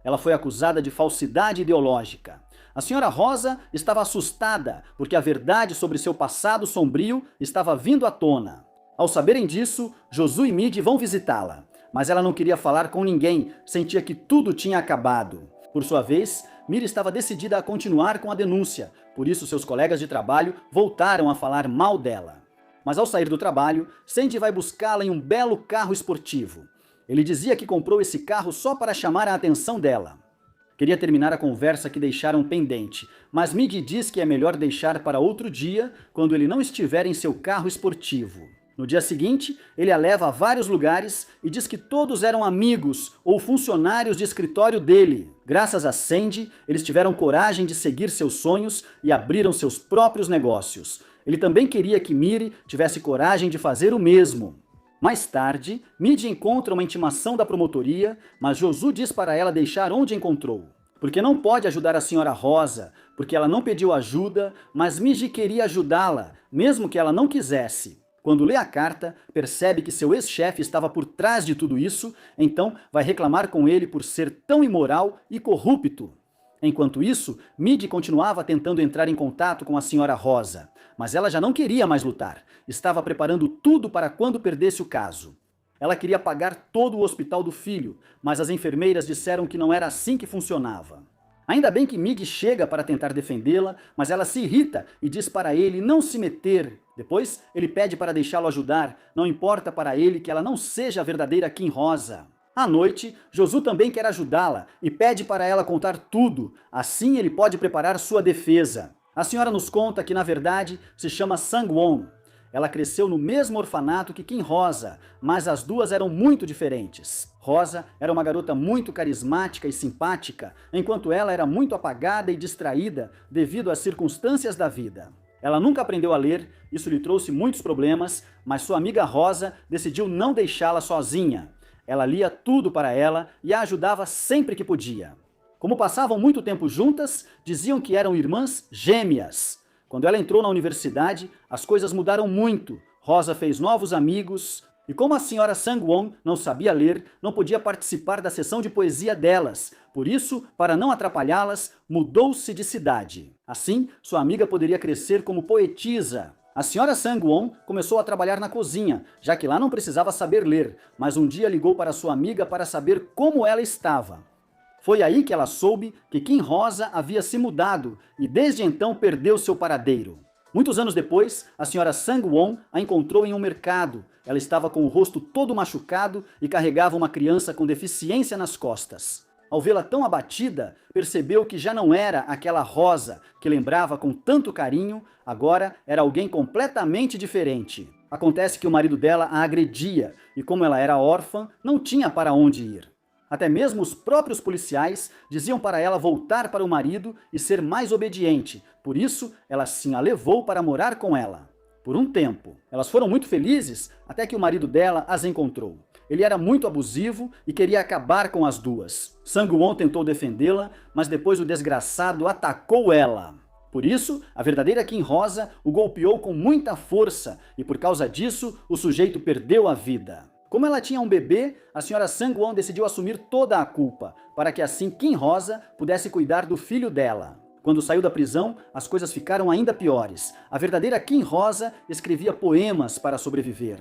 Ela foi acusada de falsidade ideológica. A Senhora Rosa estava assustada, porque a verdade sobre seu passado sombrio estava vindo à tona. Ao saberem disso, Josu e Midi vão visitá-la, mas ela não queria falar com ninguém, sentia que tudo tinha acabado. Por sua vez, Miri estava decidida a continuar com a denúncia, por isso seus colegas de trabalho voltaram a falar mal dela. Mas ao sair do trabalho, Sandy vai buscá-la em um belo carro esportivo. Ele dizia que comprou esse carro só para chamar a atenção dela. Queria terminar a conversa que deixaram pendente, mas Mig diz que é melhor deixar para outro dia, quando ele não estiver em seu carro esportivo. No dia seguinte, ele a leva a vários lugares e diz que todos eram amigos ou funcionários de escritório dele. Graças a Sandy, eles tiveram coragem de seguir seus sonhos e abriram seus próprios negócios. Ele também queria que Miri tivesse coragem de fazer o mesmo. Mais tarde, Midi encontra uma intimação da promotoria, mas Josué diz para ela deixar onde encontrou. Porque não pode ajudar a senhora Rosa, porque ela não pediu ajuda, mas Midi queria ajudá-la, mesmo que ela não quisesse. Quando lê a carta, percebe que seu ex-chefe estava por trás de tudo isso, então vai reclamar com ele por ser tão imoral e corrupto. Enquanto isso, Midi continuava tentando entrar em contato com a senhora Rosa, mas ela já não queria mais lutar. Estava preparando tudo para quando perdesse o caso. Ela queria pagar todo o hospital do filho, mas as enfermeiras disseram que não era assim que funcionava. Ainda bem que Midi chega para tentar defendê-la, mas ela se irrita e diz para ele não se meter. Depois, ele pede para deixá-lo ajudar, não importa para ele que ela não seja a verdadeira Kim Rosa. À noite, Josué também quer ajudá-la e pede para ela contar tudo, assim ele pode preparar sua defesa. A senhora nos conta que, na verdade, se chama Sang-won. Ela cresceu no mesmo orfanato que Kim Rosa, mas as duas eram muito diferentes. Rosa era uma garota muito carismática e simpática, enquanto ela era muito apagada e distraída devido às circunstâncias da vida. Ela nunca aprendeu a ler, isso lhe trouxe muitos problemas, mas sua amiga Rosa decidiu não deixá-la sozinha. Ela lia tudo para ela e a ajudava sempre que podia. Como passavam muito tempo juntas, diziam que eram irmãs gêmeas. Quando ela entrou na universidade, as coisas mudaram muito. Rosa fez novos amigos, e como a senhora Sang-won não sabia ler, não podia participar da sessão de poesia delas. Por isso, para não atrapalhá-las, mudou-se de cidade. Assim, sua amiga poderia crescer como poetisa. A senhora Sang-won começou a trabalhar na cozinha, já que lá não precisava saber ler, mas um dia ligou para sua amiga para saber como ela estava. Foi aí que ela soube que Kim Rosa havia se mudado e desde então perdeu seu paradeiro. Muitos anos depois, a senhora Sang-won a encontrou em um mercado. Ela estava com o rosto todo machucado e carregava uma criança com deficiência nas costas. Ao vê-la tão abatida, percebeu que já não era aquela Rosa que lembrava com tanto carinho, agora era alguém completamente diferente. Acontece que o marido dela a agredia e, como ela era órfã, não tinha para onde ir. Até mesmo os próprios policiais diziam para ela voltar para o marido e ser mais obediente, por isso ela sim a levou para morar com ela. Por um tempo. Elas foram muito felizes até que o marido dela as encontrou. Ele era muito abusivo e queria acabar com as duas. Sang-won tentou defendê-la, mas depois o desgraçado atacou ela. Por isso, a verdadeira Kim Rosa o golpeou com muita força e por causa disso o sujeito perdeu a vida. Como ela tinha um bebê, a senhora Sang-won decidiu assumir toda a culpa, para que assim Kim Rosa pudesse cuidar do filho dela. Quando saiu da prisão, as coisas ficaram ainda piores. A verdadeira Kim Rosa escrevia poemas para sobreviver.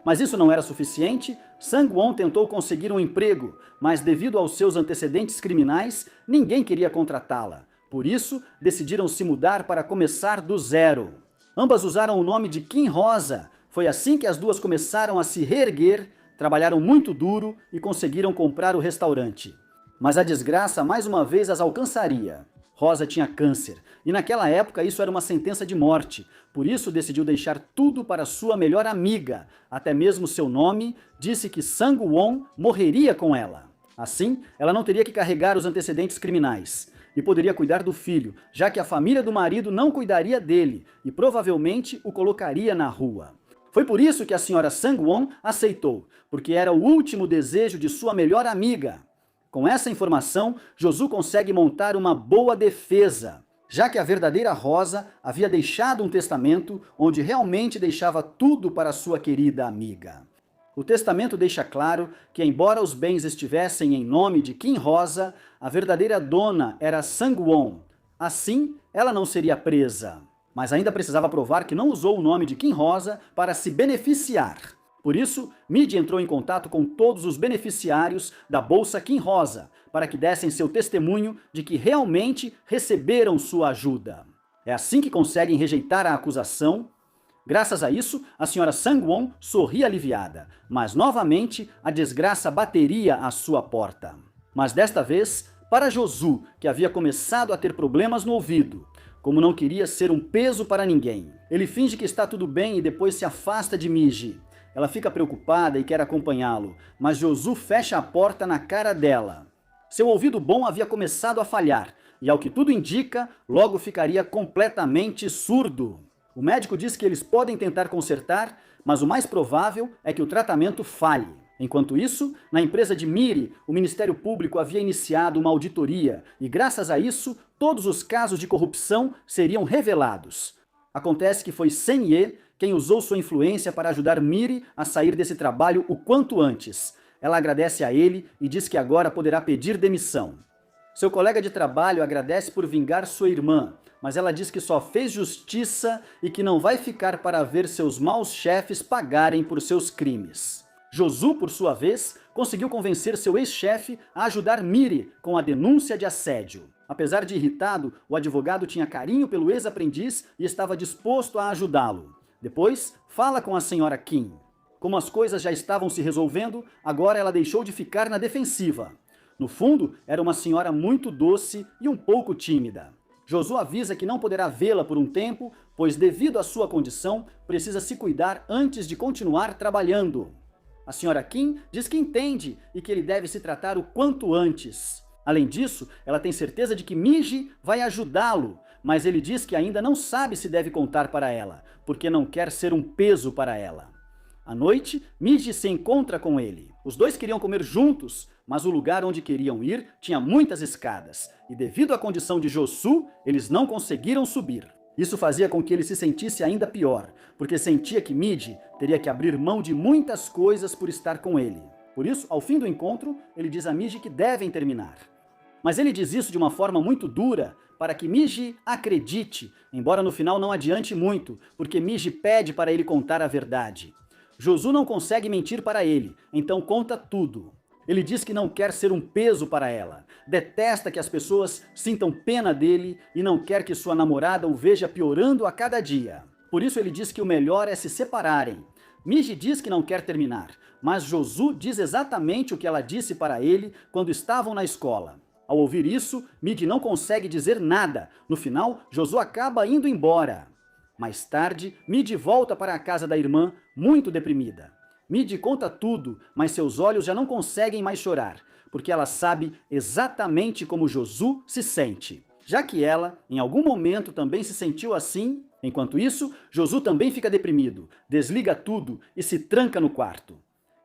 Mas isso não era suficiente, Sang-won tentou conseguir um emprego, mas devido aos seus antecedentes criminais, ninguém queria contratá-la. Por isso, decidiram se mudar para começar do zero. Ambas usaram o nome de Kim Rosa. Foi assim que as duas começaram a se reerguer, trabalharam muito duro e conseguiram comprar o restaurante. Mas a desgraça mais uma vez as alcançaria. Rosa tinha câncer, e naquela época isso era uma sentença de morte, por isso decidiu deixar tudo para sua melhor amiga, até mesmo seu nome disse que Sang-won morreria com ela. Assim, ela não teria que carregar os antecedentes criminais, e poderia cuidar do filho, já que a família do marido não cuidaria dele, e provavelmente o colocaria na rua. Foi por isso que a senhora Sang-won aceitou, porque era o último desejo de sua melhor amiga. Com essa informação, Josué consegue montar uma boa defesa, já que a verdadeira Rosa havia deixado um testamento onde realmente deixava tudo para sua querida amiga. O testamento deixa claro que, embora os bens estivessem em nome de Kim Rosa, a verdadeira dona era Sang-won. Assim, ela não seria presa. Mas ainda precisava provar que não usou o nome de Kim Rosa para se beneficiar. Por isso, Midi entrou em contato com todos os beneficiários da Bolsa Kim Rosa, para que dessem seu testemunho de que realmente receberam sua ajuda. É assim que conseguem rejeitar a acusação. Graças a isso, a senhora Sang-won sorri aliviada, mas novamente a desgraça bateria à sua porta. Mas desta vez, para Josué, que havia começado a ter problemas no ouvido. Como não queria ser um peso para ninguém. Ele finge que está tudo bem e depois se afasta de Miji. Ela fica preocupada e quer acompanhá-lo, mas Josué fecha a porta na cara dela. Seu ouvido bom havia começado a falhar, e ao que tudo indica, logo ficaria completamente surdo. O médico diz que eles podem tentar consertar, mas o mais provável é que o tratamento falhe. Enquanto isso, na empresa de Miri, o Ministério Público havia iniciado uma auditoria e, graças a isso, todos os casos de corrupção seriam revelados. Acontece que foi Senye quem usou sua influência para ajudar Miri a sair desse trabalho o quanto antes. Ela agradece a ele e diz que agora poderá pedir demissão. Seu colega de trabalho agradece por vingar sua irmã, mas ela diz que só fez justiça e que não vai ficar para ver seus maus chefes pagarem por seus crimes. Josu, por sua vez, conseguiu convencer seu ex-chefe a ajudar Miri com a denúncia de assédio. Apesar de irritado, o advogado tinha carinho pelo ex-aprendiz e estava disposto a ajudá-lo. Depois, fala com a senhora Kim. Como as coisas já estavam se resolvendo, agora ela deixou de ficar na defensiva. No fundo, era uma senhora muito doce e um pouco tímida. Josu avisa que não poderá vê-la por um tempo, pois devido à sua condição, precisa se cuidar antes de continuar trabalhando. A senhora Kim diz que entende e que ele deve se tratar o quanto antes. Além disso, ela tem certeza de que Miji vai ajudá-lo, mas ele diz que ainda não sabe se deve contar para ela, porque não quer ser um peso para ela. À noite, Miji se encontra com ele. Os dois queriam comer juntos, mas o lugar onde queriam ir tinha muitas escadas, e devido à condição de Josu, eles não conseguiram subir. Isso fazia com que ele se sentisse ainda pior, porque sentia que Miji teria que abrir mão de muitas coisas por estar com ele. Por isso, ao fim do encontro, ele diz a Miji que devem terminar. Mas ele diz isso de uma forma muito dura, para que Miji acredite, embora no final não adiante muito, porque Miji pede para ele contar a verdade. Josu não consegue mentir para ele, então conta tudo. Ele diz que não quer ser um peso para ela, detesta que as pessoas sintam pena dele e não quer que sua namorada o veja piorando a cada dia. Por isso ele diz que o melhor é se separarem. Miji diz que não quer terminar, mas Josu diz exatamente o que ela disse para ele quando estavam na escola. Ao ouvir isso, Miji não consegue dizer nada. No final, Josu acaba indo embora. Mais tarde, Miji volta para a casa da irmã, muito deprimida. Miji conta tudo, mas seus olhos já não conseguem mais chorar, porque ela sabe exatamente como Josu se sente. Já que ela, em algum momento, também se sentiu assim, enquanto isso, Josu também fica deprimido, desliga tudo e se tranca no quarto.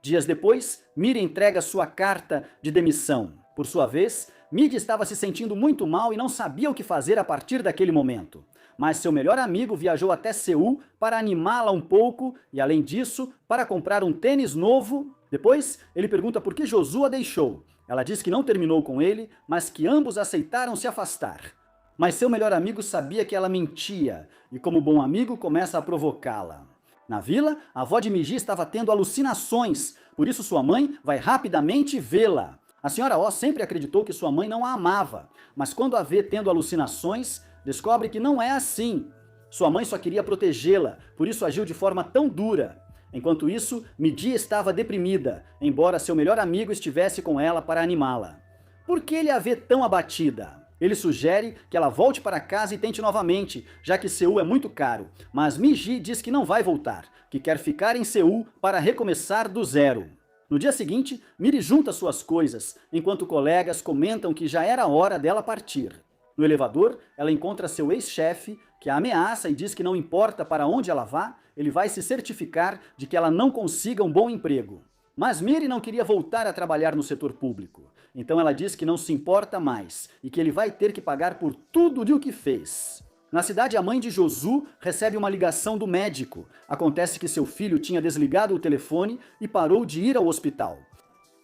Dias depois, Miri entrega sua carta de demissão. Por sua vez, Miji estava se sentindo muito mal e não sabia o que fazer a partir daquele momento. Mas seu melhor amigo viajou até Seul para animá-la um pouco e, além disso, para comprar um tênis novo. Depois, ele pergunta por que Josu a deixou. Ela diz que não terminou com ele, mas que ambos aceitaram se afastar. Mas seu melhor amigo sabia que ela mentia e, como bom amigo, começa a provocá-la. Na vila, a avó de Miji estava tendo alucinações, por isso sua mãe vai rapidamente vê-la. A senhora O sempre acreditou que sua mãe não a amava, mas quando a vê tendo alucinações, descobre que não é assim. Sua mãe só queria protegê-la, por isso agiu de forma tão dura. Enquanto isso, Miji estava deprimida, embora seu melhor amigo estivesse com ela para animá-la. Por que ele a vê tão abatida? Ele sugere que ela volte para casa e tente novamente, já que Seul é muito caro, mas Miji diz que não vai voltar, que quer ficar em Seul para recomeçar do zero. No dia seguinte, Miri junta suas coisas, enquanto colegas comentam que já era hora dela partir. No elevador, ela encontra seu ex-chefe, que a ameaça e diz que não importa para onde ela vá, ele vai se certificar de que ela não consiga um bom emprego. Mas Miri não queria voltar a trabalhar no setor público, então ela diz que não se importa mais e que ele vai ter que pagar por tudo o que fez. Na cidade, a mãe de Josu recebe uma ligação do médico. Acontece que seu filho tinha desligado o telefone e parou de ir ao hospital.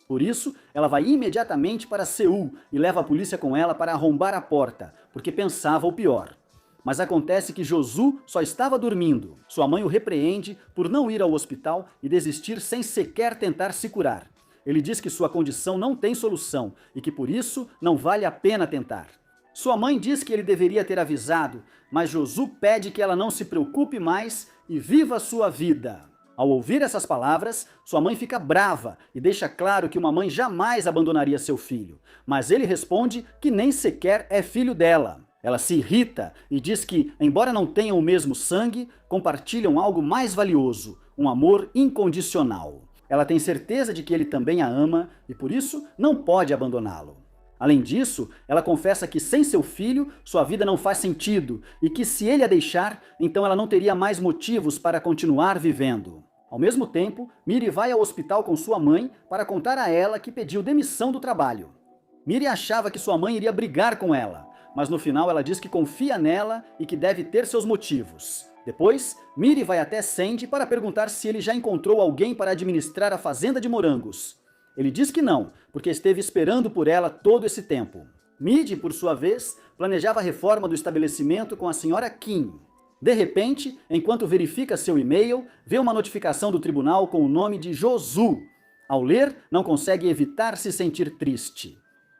Por isso, ela vai imediatamente para Seul e leva a polícia com ela para arrombar a porta, porque pensava o pior. Mas acontece que Josu só estava dormindo. Sua mãe o repreende por não ir ao hospital e desistir sem sequer tentar se curar. Ele diz que sua condição não tem solução e que por isso não vale a pena tentar. Sua mãe diz que ele deveria ter avisado, mas Josu pede que ela não se preocupe mais e viva sua vida. Ao ouvir essas palavras, sua mãe fica brava e deixa claro que uma mãe jamais abandonaria seu filho, mas ele responde que nem sequer é filho dela. Ela se irrita e diz que, embora não tenham o mesmo sangue, compartilham algo mais valioso, um amor incondicional. Ela tem certeza de que ele também a ama e por isso não pode abandoná-lo. Além disso, ela confessa que sem seu filho, sua vida não faz sentido e que se ele a deixar, então ela não teria mais motivos para continuar vivendo. Ao mesmo tempo, Miri vai ao hospital com sua mãe para contar a ela que pediu demissão do trabalho. Miri achava que sua mãe iria brigar com ela, mas no final ela diz que confia nela e que deve ter seus motivos. Depois, Miri vai até Sandy para perguntar se ele já encontrou alguém para administrar a fazenda de morangos. Ele diz que não, porque esteve esperando por ela todo esse tempo. Midi, por sua vez, planejava a reforma do estabelecimento com a senhora Kim. De repente, enquanto verifica seu e-mail, vê uma notificação do tribunal com o nome de Josu. Ao ler, não consegue evitar se sentir triste.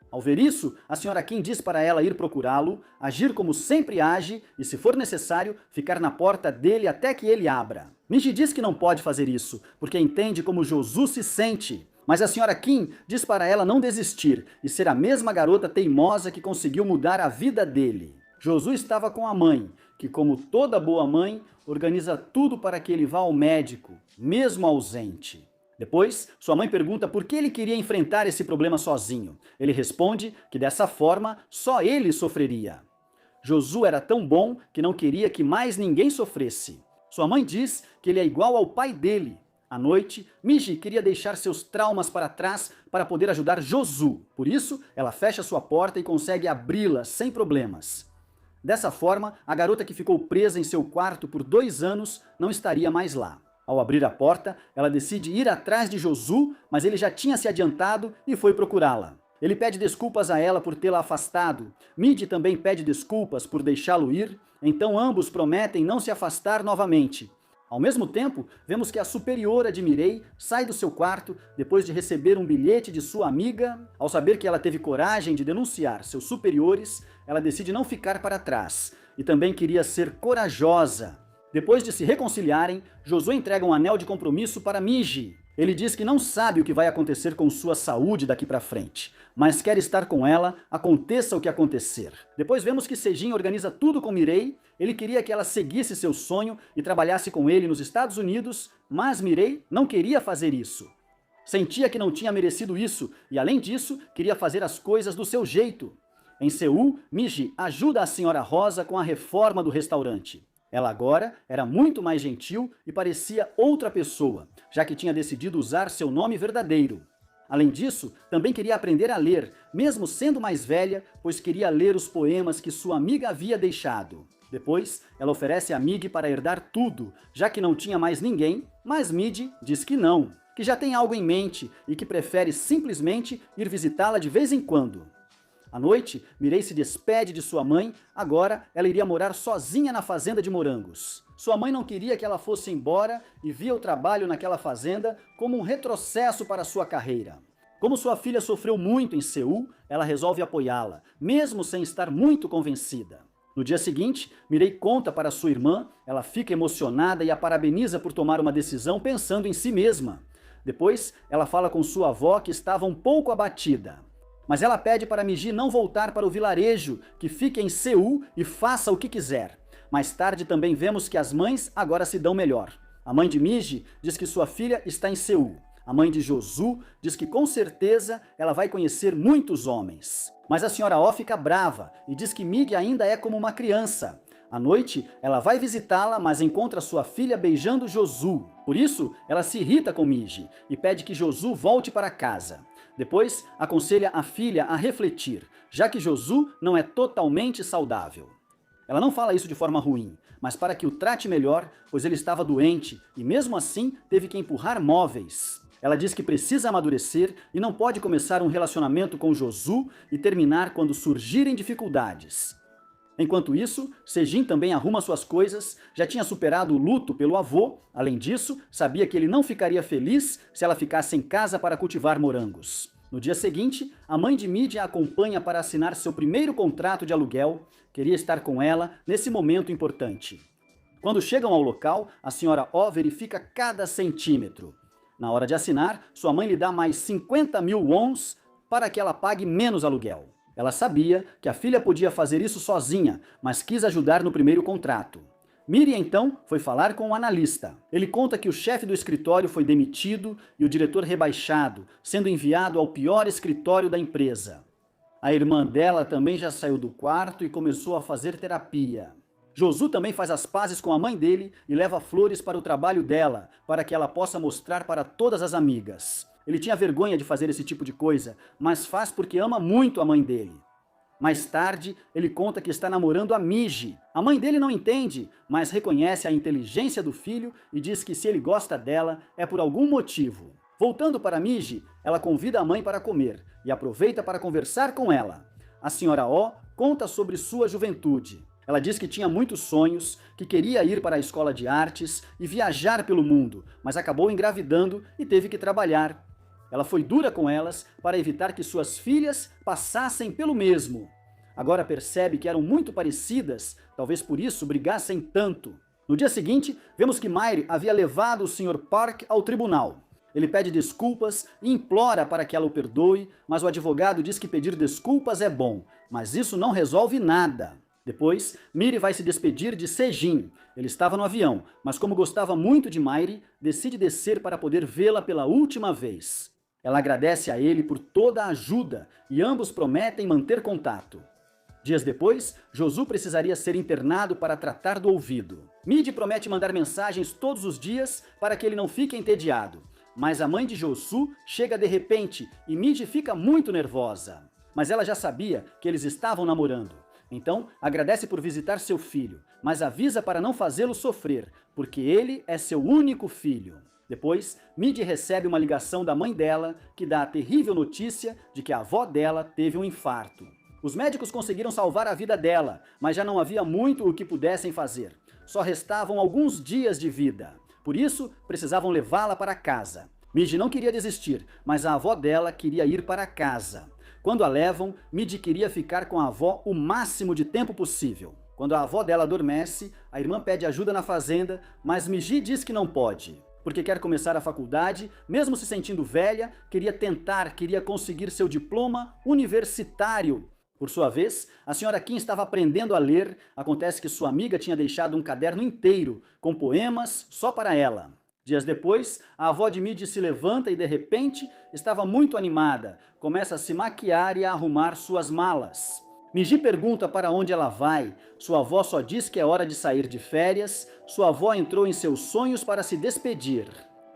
Ao ver isso, a senhora Kim diz para ela ir procurá-lo, agir como sempre age e, se for necessário, ficar na porta dele até que ele abra. Miji diz que não pode fazer isso, porque entende como Josu se sente. Mas a senhora Kim diz para ela não desistir e ser a mesma garota teimosa que conseguiu mudar a vida dele. Josu estava com a mãe, que, como toda boa mãe, organiza tudo para que ele vá ao médico, mesmo ausente. Depois, sua mãe pergunta por que ele queria enfrentar esse problema sozinho. Ele responde que dessa forma só ele sofreria. Josu era tão bom que não queria que mais ninguém sofresse. Sua mãe diz que ele é igual ao pai dele. À noite, Miji queria deixar seus traumas para trás para poder ajudar Josu. Por isso, ela fecha sua porta e consegue abri-la sem problemas. Dessa forma, a garota que ficou presa em seu quarto por 2 anos não estaria mais lá. Ao abrir a porta, ela decide ir atrás de Josu, mas ele já tinha se adiantado e foi procurá-la. Ele pede desculpas a ela por tê-la afastado. Midi também pede desculpas por deixá-lo ir, então ambos prometem não se afastar novamente. Ao mesmo tempo, vemos que a superiora de Mirei sai do seu quarto depois de receber um bilhete de sua amiga. Ao saber que ela teve coragem de denunciar seus superiores, ela decide não ficar para trás e também queria ser corajosa. Depois de se reconciliarem, Josué entrega um anel de compromisso para Miji. Ele diz que não sabe o que vai acontecer com sua saúde daqui para frente, mas quer estar com ela, aconteça o que acontecer. Depois vemos que Sejin organiza tudo com Mirei. Ele queria que ela seguisse seu sonho e trabalhasse com ele nos Estados Unidos, mas Mirei não queria fazer isso. Sentia que não tinha merecido isso e, além disso, queria fazer as coisas do seu jeito. Em Seul, Miji ajuda a senhora Rosa com a reforma do restaurante. Ela agora era muito mais gentil e parecia outra pessoa, já que tinha decidido usar seu nome verdadeiro. Além disso, também queria aprender a ler, mesmo sendo mais velha, pois queria ler os poemas que sua amiga havia deixado. Depois, ela oferece a Mig para herdar tudo, já que não tinha mais ninguém, mas Midi diz que não, que já tem algo em mente e que prefere simplesmente ir visitá-la de vez em quando. À noite, Mirei se despede de sua mãe, agora ela iria morar sozinha na fazenda de morangos. Sua mãe não queria que ela fosse embora e via o trabalho naquela fazenda como um retrocesso para sua carreira. Como sua filha sofreu muito em Seul, ela resolve apoiá-la, mesmo sem estar muito convencida. No dia seguinte, Mirei conta para sua irmã, ela fica emocionada e a parabeniza por tomar uma decisão pensando em si mesma. Depois, ela fala com sua avó que estava um pouco abatida. Mas ela pede para Miji não voltar para o vilarejo, que fique em Seul e faça o que quiser. Mais tarde também vemos que as mães agora se dão melhor. A mãe de Miji diz que sua filha está em Seul. A mãe de Josu diz que com certeza ela vai conhecer muitos homens. Mas a senhora Oh fica brava e diz que Mig ainda é como uma criança. À noite, ela vai visitá-la, mas encontra sua filha beijando Josu. Por isso, ela se irrita com Miji e pede que Josu volte para casa. Depois, aconselha a filha a refletir, já que Josu não é totalmente saudável. Ela não fala isso de forma ruim, mas para que o trate melhor, pois ele estava doente e mesmo assim teve que empurrar móveis. Ela diz que precisa amadurecer e não pode começar um relacionamento com Josu e terminar quando surgirem dificuldades. Enquanto isso, Sejin também arruma suas coisas, já tinha superado o luto pelo avô, além disso, sabia que ele não ficaria feliz se ela ficasse em casa para cultivar morangos. No dia seguinte, a mãe de Midi a acompanha para assinar seu primeiro contrato de aluguel, queria estar com ela nesse momento importante. Quando chegam ao local, a senhora Oh verifica cada centímetro. Na hora de assinar, sua mãe lhe dá mais 50.000 wons para que ela pague menos aluguel. Ela sabia que a filha podia fazer isso sozinha, mas quis ajudar no primeiro contrato. Miri então foi falar com o analista. Ele conta que o chefe do escritório foi demitido e o diretor rebaixado, sendo enviado ao pior escritório da empresa. A irmã dela também já saiu do quarto e começou a fazer terapia. Josu também faz as pazes com a mãe dele e leva flores para o trabalho dela, para que ela possa mostrar para todas as amigas. Ele tinha vergonha de fazer esse tipo de coisa, mas faz porque ama muito a mãe dele. Mais tarde, ele conta que está namorando a Miji. A mãe dele não entende, mas reconhece a inteligência do filho e diz que se ele gosta dela é por algum motivo. Voltando para Miji, ela convida a mãe para comer e aproveita para conversar com ela. A senhora O conta sobre sua juventude. Ela diz que tinha muitos sonhos, que queria ir para a escola de artes e viajar pelo mundo, mas acabou engravidando e teve que trabalhar. Ela foi dura com elas para evitar que suas filhas passassem pelo mesmo. Agora percebe que eram muito parecidas, talvez por isso brigassem tanto. No dia seguinte, vemos que Mayre havia levado o Sr. Park ao tribunal. Ele pede desculpas e implora para que ela o perdoe, mas o advogado diz que pedir desculpas é bom, mas isso não resolve nada. Depois, Miri vai se despedir de Sejin. Ele estava no avião, mas como gostava muito de Mayre, decide descer para poder vê-la pela última vez. Ela agradece a ele por toda a ajuda e ambos prometem manter contato. Dias depois, Josu precisaria ser internado para tratar do ouvido. Midi promete mandar mensagens todos os dias para que ele não fique entediado. Mas a mãe de Josu chega de repente e Midi fica muito nervosa. Mas ela já sabia que eles estavam namorando. Então, agradece por visitar seu filho, mas avisa para não fazê-lo sofrer, porque ele é seu único filho. Depois, Midi recebe uma ligação da mãe dela, que dá a terrível notícia de que a avó dela teve um infarto. Os médicos conseguiram salvar a vida dela, mas já não havia muito o que pudessem fazer. Só restavam alguns dias de vida. Por isso, precisavam levá-la para casa. Midi não queria desistir, mas a avó dela queria ir para casa. Quando a levam, Midi queria ficar com a avó o máximo de tempo possível. Quando a avó dela adormece, a irmã pede ajuda na fazenda, mas Miji diz que não pode. Porque quer começar a faculdade, mesmo se sentindo velha, queria conseguir seu diploma universitário. Por sua vez, a senhora Kim estava aprendendo a ler. Acontece que sua amiga tinha deixado um caderno inteiro, com poemas só para ela. Dias depois, a avó de Midi se levanta e, de repente, estava muito animada. Começa a se maquiar e a arrumar suas malas. Miji pergunta para onde ela vai. Sua avó só diz que é hora de sair de férias. Sua avó entrou em seus sonhos para se despedir.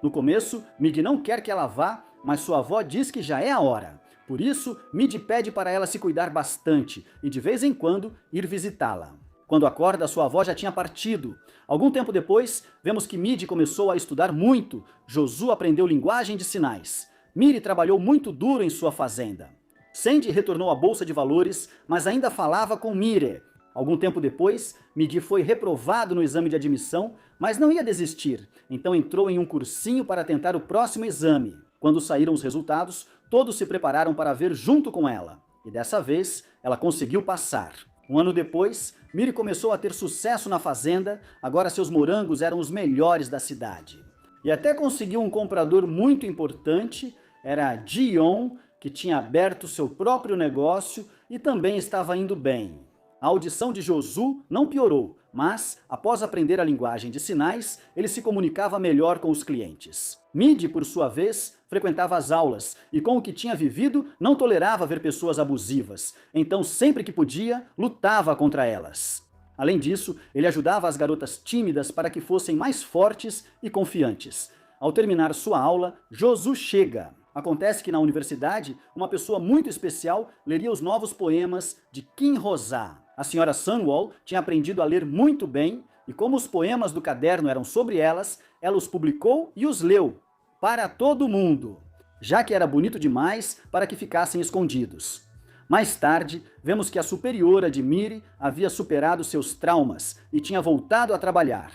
No começo, Midi não quer que ela vá, mas sua avó diz que já é a hora. Por isso, Midi pede para ela se cuidar bastante e, de vez em quando, ir visitá-la. Quando acorda, sua avó já tinha partido. Algum tempo depois, vemos que Midi começou a estudar muito. Josu aprendeu linguagem de sinais. Miri trabalhou muito duro em sua fazenda. Sandy retornou à Bolsa de Valores, mas ainda falava com Mire. Algum tempo depois, Midi foi reprovado no exame de admissão, mas não ia desistir. Então entrou em um cursinho para tentar o próximo exame. Quando saíram os resultados, todos se prepararam para ver junto com ela. E dessa vez, ela conseguiu passar. Um ano depois, Miri começou a ter sucesso na fazenda, agora seus morangos eram os melhores da cidade. E até conseguiu um comprador muito importante, era Jion, que tinha aberto seu próprio negócio e também estava indo bem. A audição de Josu não piorou, mas, após aprender a linguagem de sinais, ele se comunicava melhor com os clientes. Midi, por sua vez, frequentava as aulas e, com o que tinha vivido, não tolerava ver pessoas abusivas. Então, sempre que podia, lutava contra elas. Além disso, ele ajudava as garotas tímidas para que fossem mais fortes e confiantes. Ao terminar sua aula, Josu chega. Acontece que na universidade, uma pessoa muito especial leria os novos poemas de Kim Rosa. A senhora Sunwall tinha aprendido a ler muito bem e como os poemas do caderno eram sobre elas, ela os publicou e os leu para todo mundo, já que era bonito demais para que ficassem escondidos. Mais tarde, vemos que a superiora de Miri havia superado seus traumas e tinha voltado a trabalhar.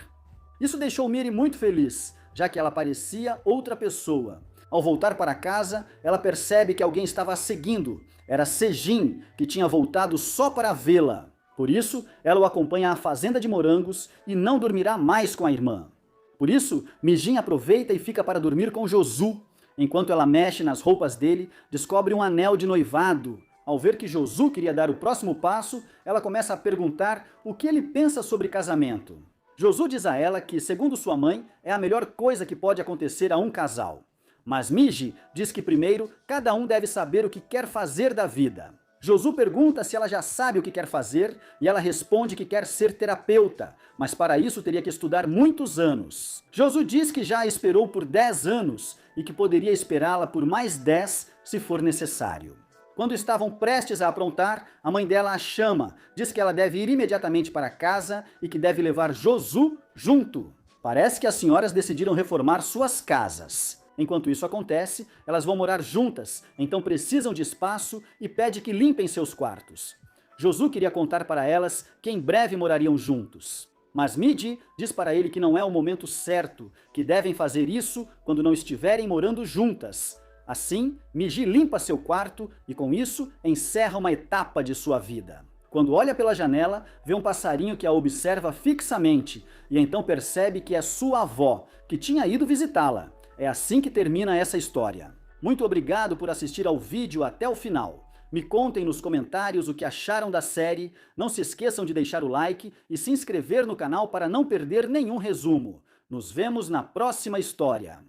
Isso deixou Miri muito feliz, já que ela parecia outra pessoa. Ao voltar para casa, ela percebe que alguém estava a seguindo. Era Sejin, que tinha voltado só para vê-la. Por isso, ela o acompanha à fazenda de morangos e não dormirá mais com a irmã. Por isso, Mijin aproveita e fica para dormir com Josu. Enquanto ela mexe nas roupas dele, descobre um anel de noivado. Ao ver que Josu queria dar o próximo passo, ela começa a perguntar o que ele pensa sobre casamento. Josu diz a ela que, segundo sua mãe, é a melhor coisa que pode acontecer a um casal. Mas Miji diz que primeiro cada um deve saber o que quer fazer da vida. Josu pergunta se ela já sabe o que quer fazer e ela responde que quer ser terapeuta, mas para isso teria que estudar muitos anos. Josu diz que já a esperou por 10 anos e que poderia esperá-la por mais 10 se for necessário. Quando estavam prestes a aprontar, a mãe dela a chama, diz que ela deve ir imediatamente para casa e que deve levar Josu junto. Parece que as senhoras decidiram reformar suas casas. Enquanto isso acontece, elas vão morar juntas, então precisam de espaço e pede que limpem seus quartos. Josu queria contar para elas que em breve morariam juntos. Mas Midi diz para ele que não é o momento certo, que devem fazer isso quando não estiverem morando juntas. Assim, Midi limpa seu quarto e com isso encerra uma etapa de sua vida. Quando olha pela janela, vê um passarinho que a observa fixamente e então percebe que é sua avó, que tinha ido visitá-la. É assim que termina essa história. Muito obrigado por assistir ao vídeo até o final. Me contem nos comentários o que acharam da série, não se esqueçam de deixar o like e se inscrever no canal para não perder nenhum resumo. Nos vemos na próxima história.